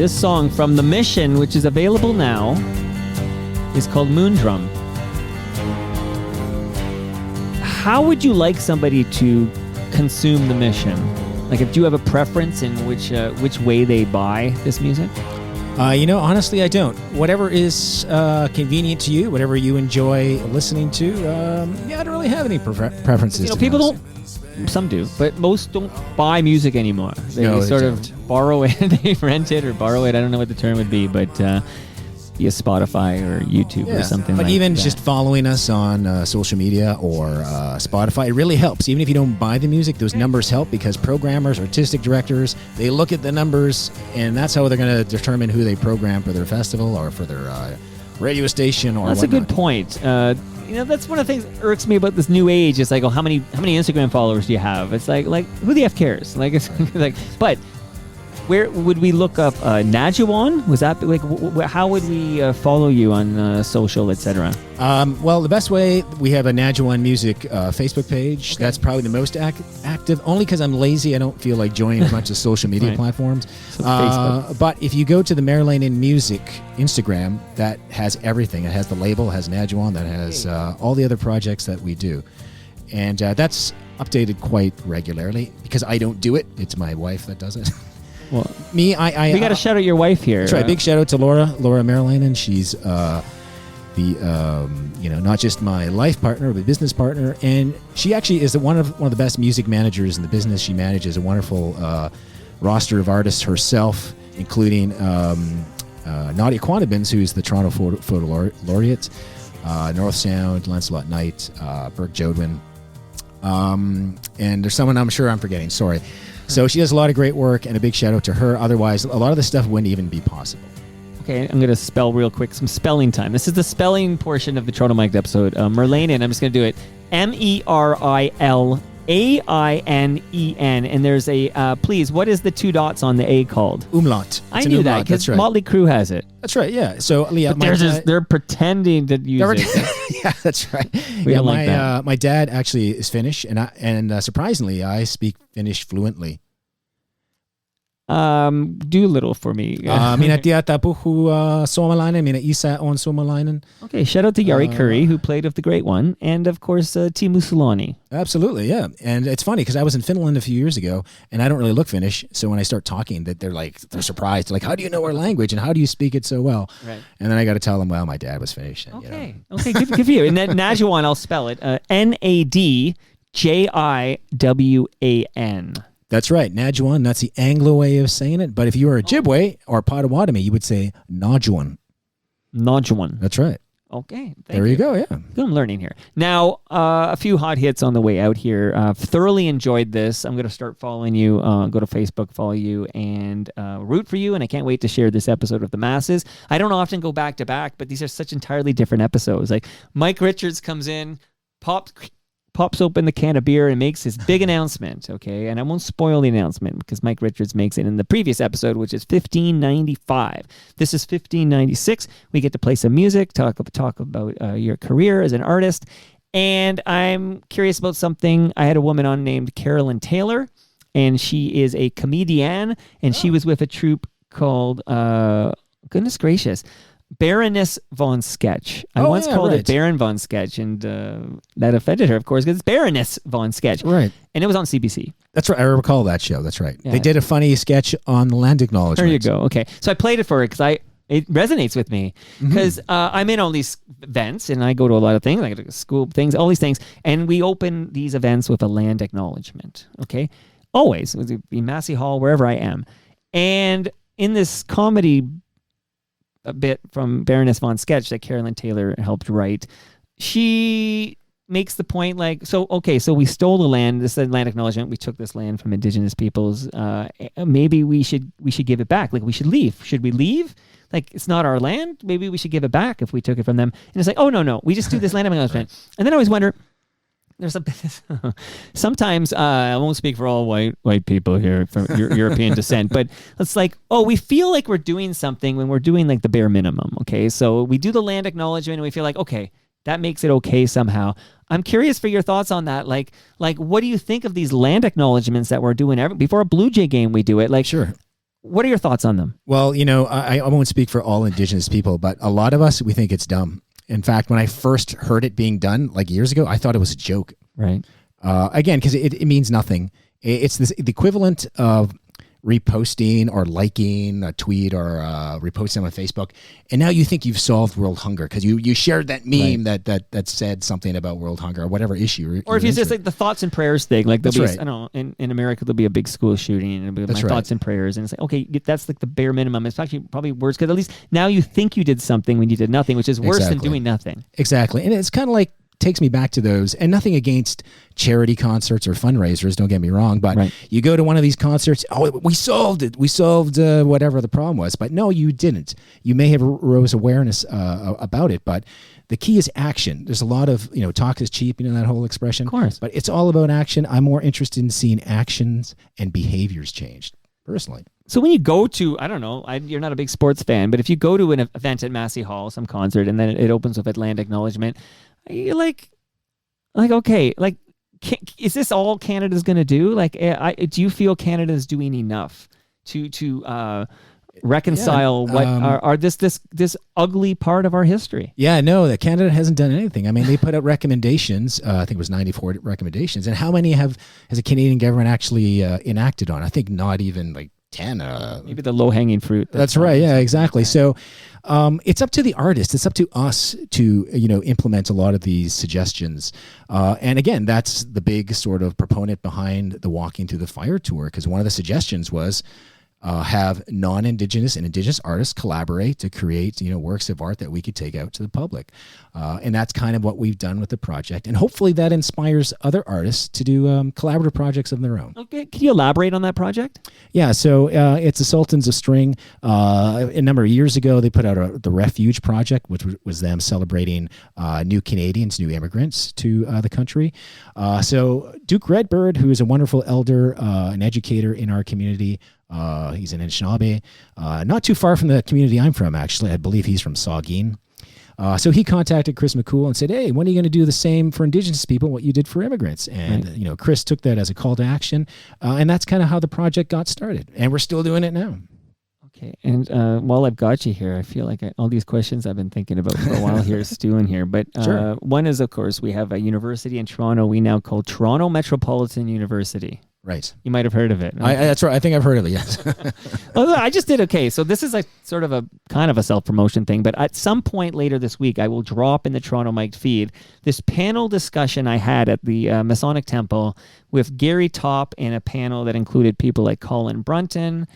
This song from The Mission, which is available now, is called Moondrum. How would you like somebody to consume The Mission? Like, if you have a preference in which way they buy this music? Honestly, I don't. Whatever is convenient to you, whatever you enjoy listening to, I don't really have any preferences. People don't. Some do, but most don't buy music anymore. They sort of borrow it, they rent it or borrow it. I don't know what the term would be, but via Spotify or YouTube or something like that. But even just following us on social media or Spotify, it really helps. Even if you don't buy the music, those numbers help because programmers, artistic directors, they look at the numbers, and that's how they're going to determine who they program for their festival or for their radio station or That's whatnot. A good point. That's one of the things that irks me about this new age. It's like, how many Instagram followers do you have? It's like who the F cares? Like, it's like, but where would we look up Nadjiwan? Was that like how would we follow you on social, etc.? Well, the best way, we have a Nadjiwan Music Facebook page. Okay. That's probably the most active, only because I'm lazy. I don't feel like joining a bunch of social media platforms. So but if you go to the Merilainen Music Instagram, that has everything. It has the label, it has Nadjiwan, that has all the other projects that we do. And that's updated quite regularly because I don't do it. It's my wife that does it. Well, we got to shout out your wife here. That's right. Big shout out to Laura Merilainen. She's not just my life partner, but business partner, and she actually is one of the best music managers in the business. She manages a wonderful roster of artists herself, including Nadjiwan, who's the Toronto Photo Laureate, North Sound, Lancelot Knight, Burke Jodwin, and there's someone I'm sure I'm forgetting. Sorry. So she does a lot of great work, and a big shout out to her. Otherwise, a lot of this stuff wouldn't even be possible. Okay, I'm going to spell real quick. Some spelling time. This is the spelling portion of the Toronto Mic'd episode. Merilainen, I'm just going to do it. Merilainen. And there's a, please, what is the two dots on the A called? Umlaut. I knew that because Motley Crue has it. That's right, yeah. So they're pretending to use it. Yeah, that's right. My dad actually is Finnish, and surprisingly, I speak Finnish fluently. Do a little for me. Minä tietää puhua suomalainen. Minä isä on suomalainen. Okay, shout out to Yari Curry, who played with the Great One, and of course Teemu Sulani. Absolutely, yeah. And it's funny because I was in Finland a few years ago, and I don't really look Finnish. So when I start talking, they're surprised. They're like, "How do you know our language, and how do you speak it so well?" Right. And then I got to tell them, "Well, my dad was Finnish." And, okay, okay, good for you. And Nadjiwan, I'll spell it. Nadjiwan. That's right, Nadjiwan. That's the Anglo way of saying it. But if you were a Ojibwe or Potawatomi, you would say Nadjiwan. Nadjiwan. That's right. Okay. There you go, yeah. Good, I'm learning here. Now, a few hot hits on the way out here. Thoroughly enjoyed this. I'm going to start following you. Go to Facebook, follow you, and root for you. And I can't wait to share this episode with the masses. I don't often go back to back, but these are such entirely different episodes. Like Mike Richards comes in, pops open the can of beer and makes his big announcement, okay? And I won't spoil the announcement because Mike Richards makes it in the previous episode, which is 1595. This is 1596. We get to play some music, talk about your career as an artist. And I'm curious about something. I had a woman on named Carolyn Taylor, and she is a comedian, and she was with a troupe called, goodness gracious, Baroness von Sketch. I once called it Baron von Sketch, and that offended her, of course, because it's Baroness von Sketch. Right. And it was on CBC. That's right. I recall that show. That's right. Yeah. They did a funny sketch on the land acknowledgements. There you go. Okay. So I played it for her because it resonates with me because I'm in all these events, and I go to a lot of things. I go to school things, all these things, and we open these events with a land acknowledgement. Okay. Always. It would be Massey Hall, wherever I am. And in this comedy a bit from Baroness von Sketch that Carolyn Taylor helped write, she makes the point so we stole the land, this land acknowledgement, we took this land from indigenous peoples, maybe we should give it back, we should leave. Should we leave? It's not our land, maybe we should give it back if we took it from them. And it's like, oh no, we just do this land acknowledgement. And then I always wonder, there's sometimes I won't speak for all white people here from European descent, but it's we feel like we're doing something when we're doing the bare minimum. Okay, so we do the land acknowledgement and we feel okay, that makes it okay somehow. I'm curious for your thoughts on that. What do you think of these land acknowledgements that we're doing before a Blue Jay game? We do it Sure. What are your thoughts on them? Well, I won't speak for all Indigenous people, but a lot of us, we think it's dumb. In fact, when I first heard it being done like years ago, I thought it was a joke. Right. Again, because it means nothing. It's the equivalent of reposting or liking a tweet or reposting on Facebook, and now you think you've solved world hunger because you shared that meme that said something about world hunger or whatever issue. Or if you just like the thoughts and prayers thing, like there'll be, right. I don't know, in America there'll be a big school shooting and it'll be my thoughts and prayers, and it's like, okay, that's like the bare minimum. It's actually probably worse because at least now you think you did something when you did nothing, which is worse than doing nothing. Exactly, and it's kind of like takes me back to those, and nothing against charity concerts or fundraisers, don't get me wrong, but you go to one of these concerts, we solved it. We solved whatever the problem was. But no, you didn't. You may have rose awareness about it, but the key is action. There's a lot of, talk is cheap, that whole expression. Of course. But it's all about action. I'm more interested in seeing actions and behaviors changed, personally. So when you go to, I don't know, you're not a big sports fan, but if you go to an event at Massey Hall, some concert, and then it opens with land acknowledgement, you're like, okay, like, is this all Canada's going to do? Like, do you feel Canada is doing enough to reconcile what are this ugly part of our history? Yeah, no, that Canada hasn't done anything. I mean, they put out recommendations. I think it was 94 recommendations, and how many has a Canadian government actually enacted on? I think not even like 10. Maybe the low-hanging fruit. That's right. Yeah, exactly. So it's up to the artist. It's up to us to, implement a lot of these suggestions. And again, that's the big sort of proponent behind the Walking Through the Fire tour, because one of the suggestions was have non-Indigenous and Indigenous artists collaborate to create, works of art that we could take out to the public. And that's kind of what we've done with the project. And hopefully that inspires other artists to do collaborative projects of their own. Okay. Can you elaborate on that project? Yeah. So it's the Sultans of String. A number of years ago, they put out the Refuge Project, which was them celebrating new Canadians, new immigrants to the country. So Duke Redbird, who is a wonderful elder, an educator in our community, he's an Anishinaabe, not too far from the community I'm from, actually. I believe he's from Saugeen. So he contacted Chris McCool and said, hey, when are you going to do the same for Indigenous people, what you did for immigrants? And, Chris took that as a call to action. And that's kind of how the project got started. And we're still doing it now. Okay. And while I've got you here, I feel like all these questions I've been thinking about for a while here stewing here. But Sure. One is, of course, we have a university in Toronto we now call Toronto Metropolitan University. Right. You might have heard of it. That's right. I think I've heard of it, yes. I just did okay. So this is like sort of a kind of a self-promotion thing, but at some point later this week, I will drop in the Toronto Mike feed this panel discussion I had at the Masonic Temple with Gary Topp, and a panel that included people like Colin Brunton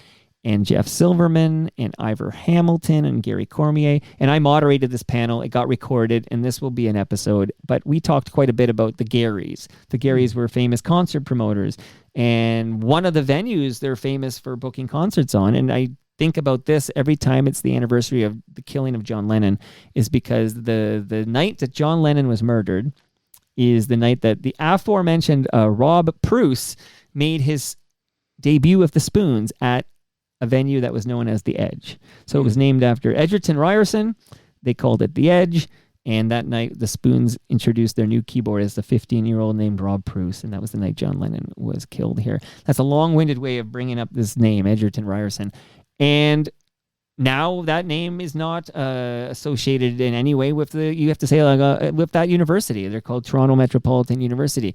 and Jeff Silverman and Ivor Hamilton and Gary Cormier. And I moderated this panel. It got recorded, and this will be an episode. But we talked quite a bit about the Garys. The Garys were famous concert promoters. And one of the venues they're famous for booking concerts on, and I think about this every time it's the anniversary of the killing of John Lennon, is because the night that John Lennon was murdered is the night that the aforementioned Rob Pruce made his debut with the Spoons at a venue that was known as The Edge. So it was named after Edgerton Ryerson. They called it The Edge. And that night, the Spoons introduced their new keyboardist, a 15-year-old named Rob Pruce, and that was the night John Lennon was killed here. That's a long-winded way of bringing up this name, Edgerton Ryerson. And now that name is not associated in any way with you have to say with that university. They're called Toronto Metropolitan University.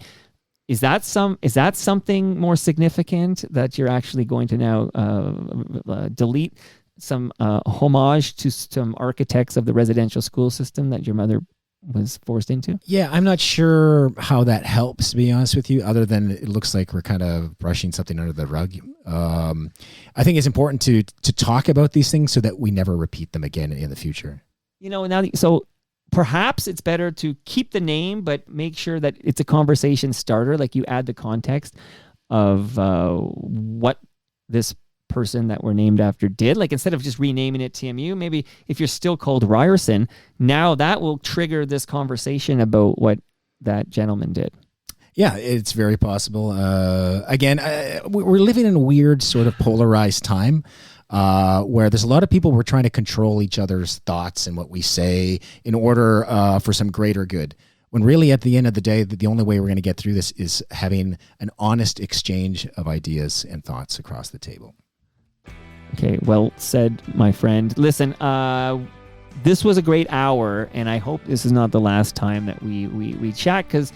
Is that something more significant that you're actually going to now delete some homage to some architects of the residential school system that your mother was forced into? Yeah, I'm not sure how that helps, to be honest with you, other than it looks like we're kind of brushing something under the rug. I think it's important to talk about these things so that we never repeat them again in the future. So perhaps it's better to keep the name, but make sure that it's a conversation starter. Like you add the context of what this person that we're named after did. Like instead of just renaming it TMU, maybe if you're still called Ryerson, now that will trigger this conversation about what that gentleman did. Yeah, it's very possible. Again, we're living in a weird sort of polarized time. Where there's a lot of people who are trying to control each other's thoughts and what we say in order for some greater good. When really at the end of the day, the only way we're going to get through this is having an honest exchange of ideas and thoughts across the table. Okay, well said, my friend. Listen, this was a great hour, and I hope this is not the last time that we chat, because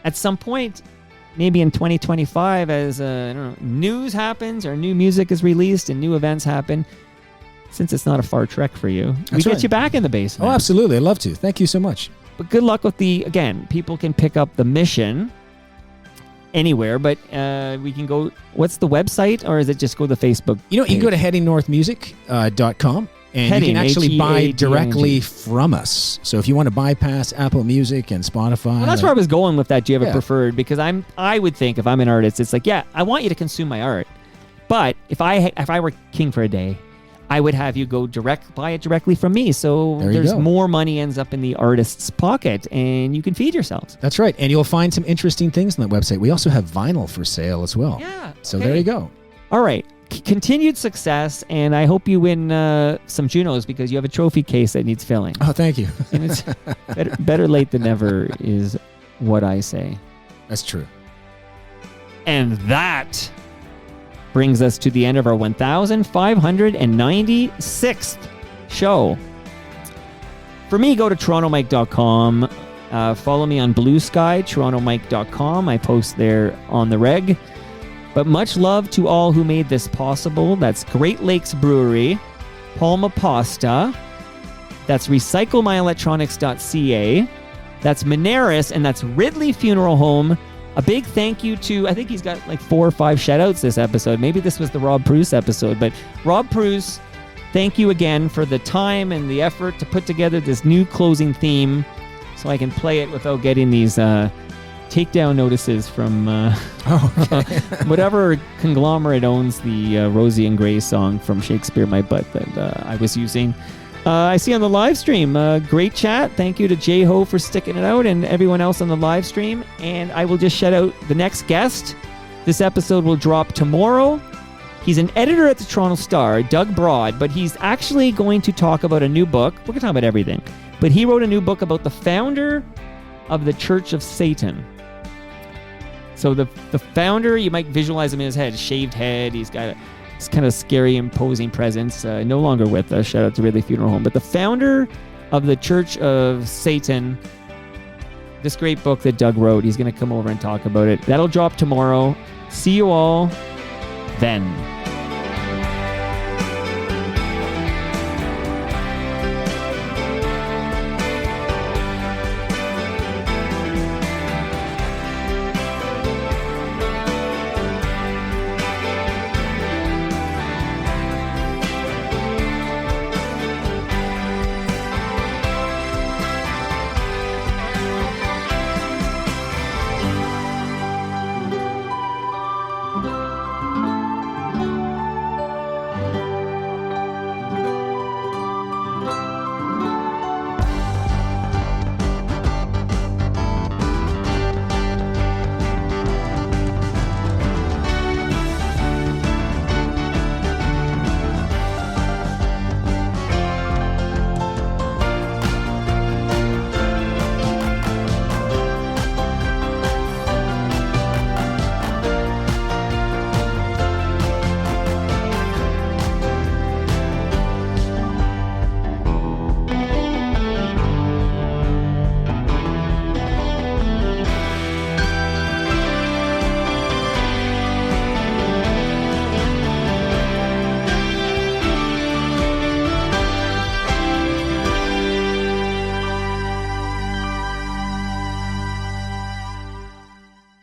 at some point, maybe in 2025, as I don't know, news happens or new music is released and new events happen, since it's not a far trek for you, we get you back in the basement. Oh, absolutely. I'd love to. Thank you so much. But good luck with again, people can pick up the mission anywhere, but we can go, what's the website, or is it just go to the Facebook You know, you can go to headingnorthmusic.com. And Heading, you can actually buy Heading. directly from us. So if you want to bypass Apple Music and Spotify. Well, that's where I was going with that. Do you have a preferred? Because I would think if I'm an artist, it's like, yeah, I want you to consume my art. But if I were king for a day, I would have you go buy it directly from me. So there's more money ends up in the artist's pocket, and you can feed yourselves. That's right. And you'll find some interesting things on that website. We also have vinyl for sale as well. Yeah. So there you go. All right. Continued success, and I hope you win some Junos, because you have a trophy case that needs filling. Oh, thank you. And it's better late than never is what I say. That's true. And that brings us to the end of our 1596th show. For me, go to torontomike.com. Follow me on Blue Sky, torontomike.com. I post there on the reg. But much love to all who made this possible. That's Great Lakes Brewery, Palma Pasta, that's recyclemyelectronics.ca, that's Moneris, and that's Ridley Funeral Home. A big thank you to, I think he's got like 4 or 5 shout-outs this episode. Maybe this was the Rob Pruce episode, but Rob Pruce, thank you again for the time and the effort to put together this new closing theme so I can play it without getting these takedown notices from whatever conglomerate owns the Rosie and Gray song from Shakespeare My Butt that I was using. I see on the live stream, great chat. Thank you to J-Ho for sticking it out and everyone else on the live stream. And I will just shout out the next guest. This episode will drop tomorrow. He's an editor at the Toronto Star, Doug Broad, but he's actually going to talk about a new book. We're going to talk about everything. But he wrote a new book about the founder of the Church of Satan. So the founder, you might visualize him in his head, shaved head. He's got this kind of scary, imposing presence. No longer with us. Shout out to Ridley Funeral Home. But the founder of the Church of Satan, this great book that Doug wrote, he's going to come over and talk about it. That'll drop tomorrow. See you all then.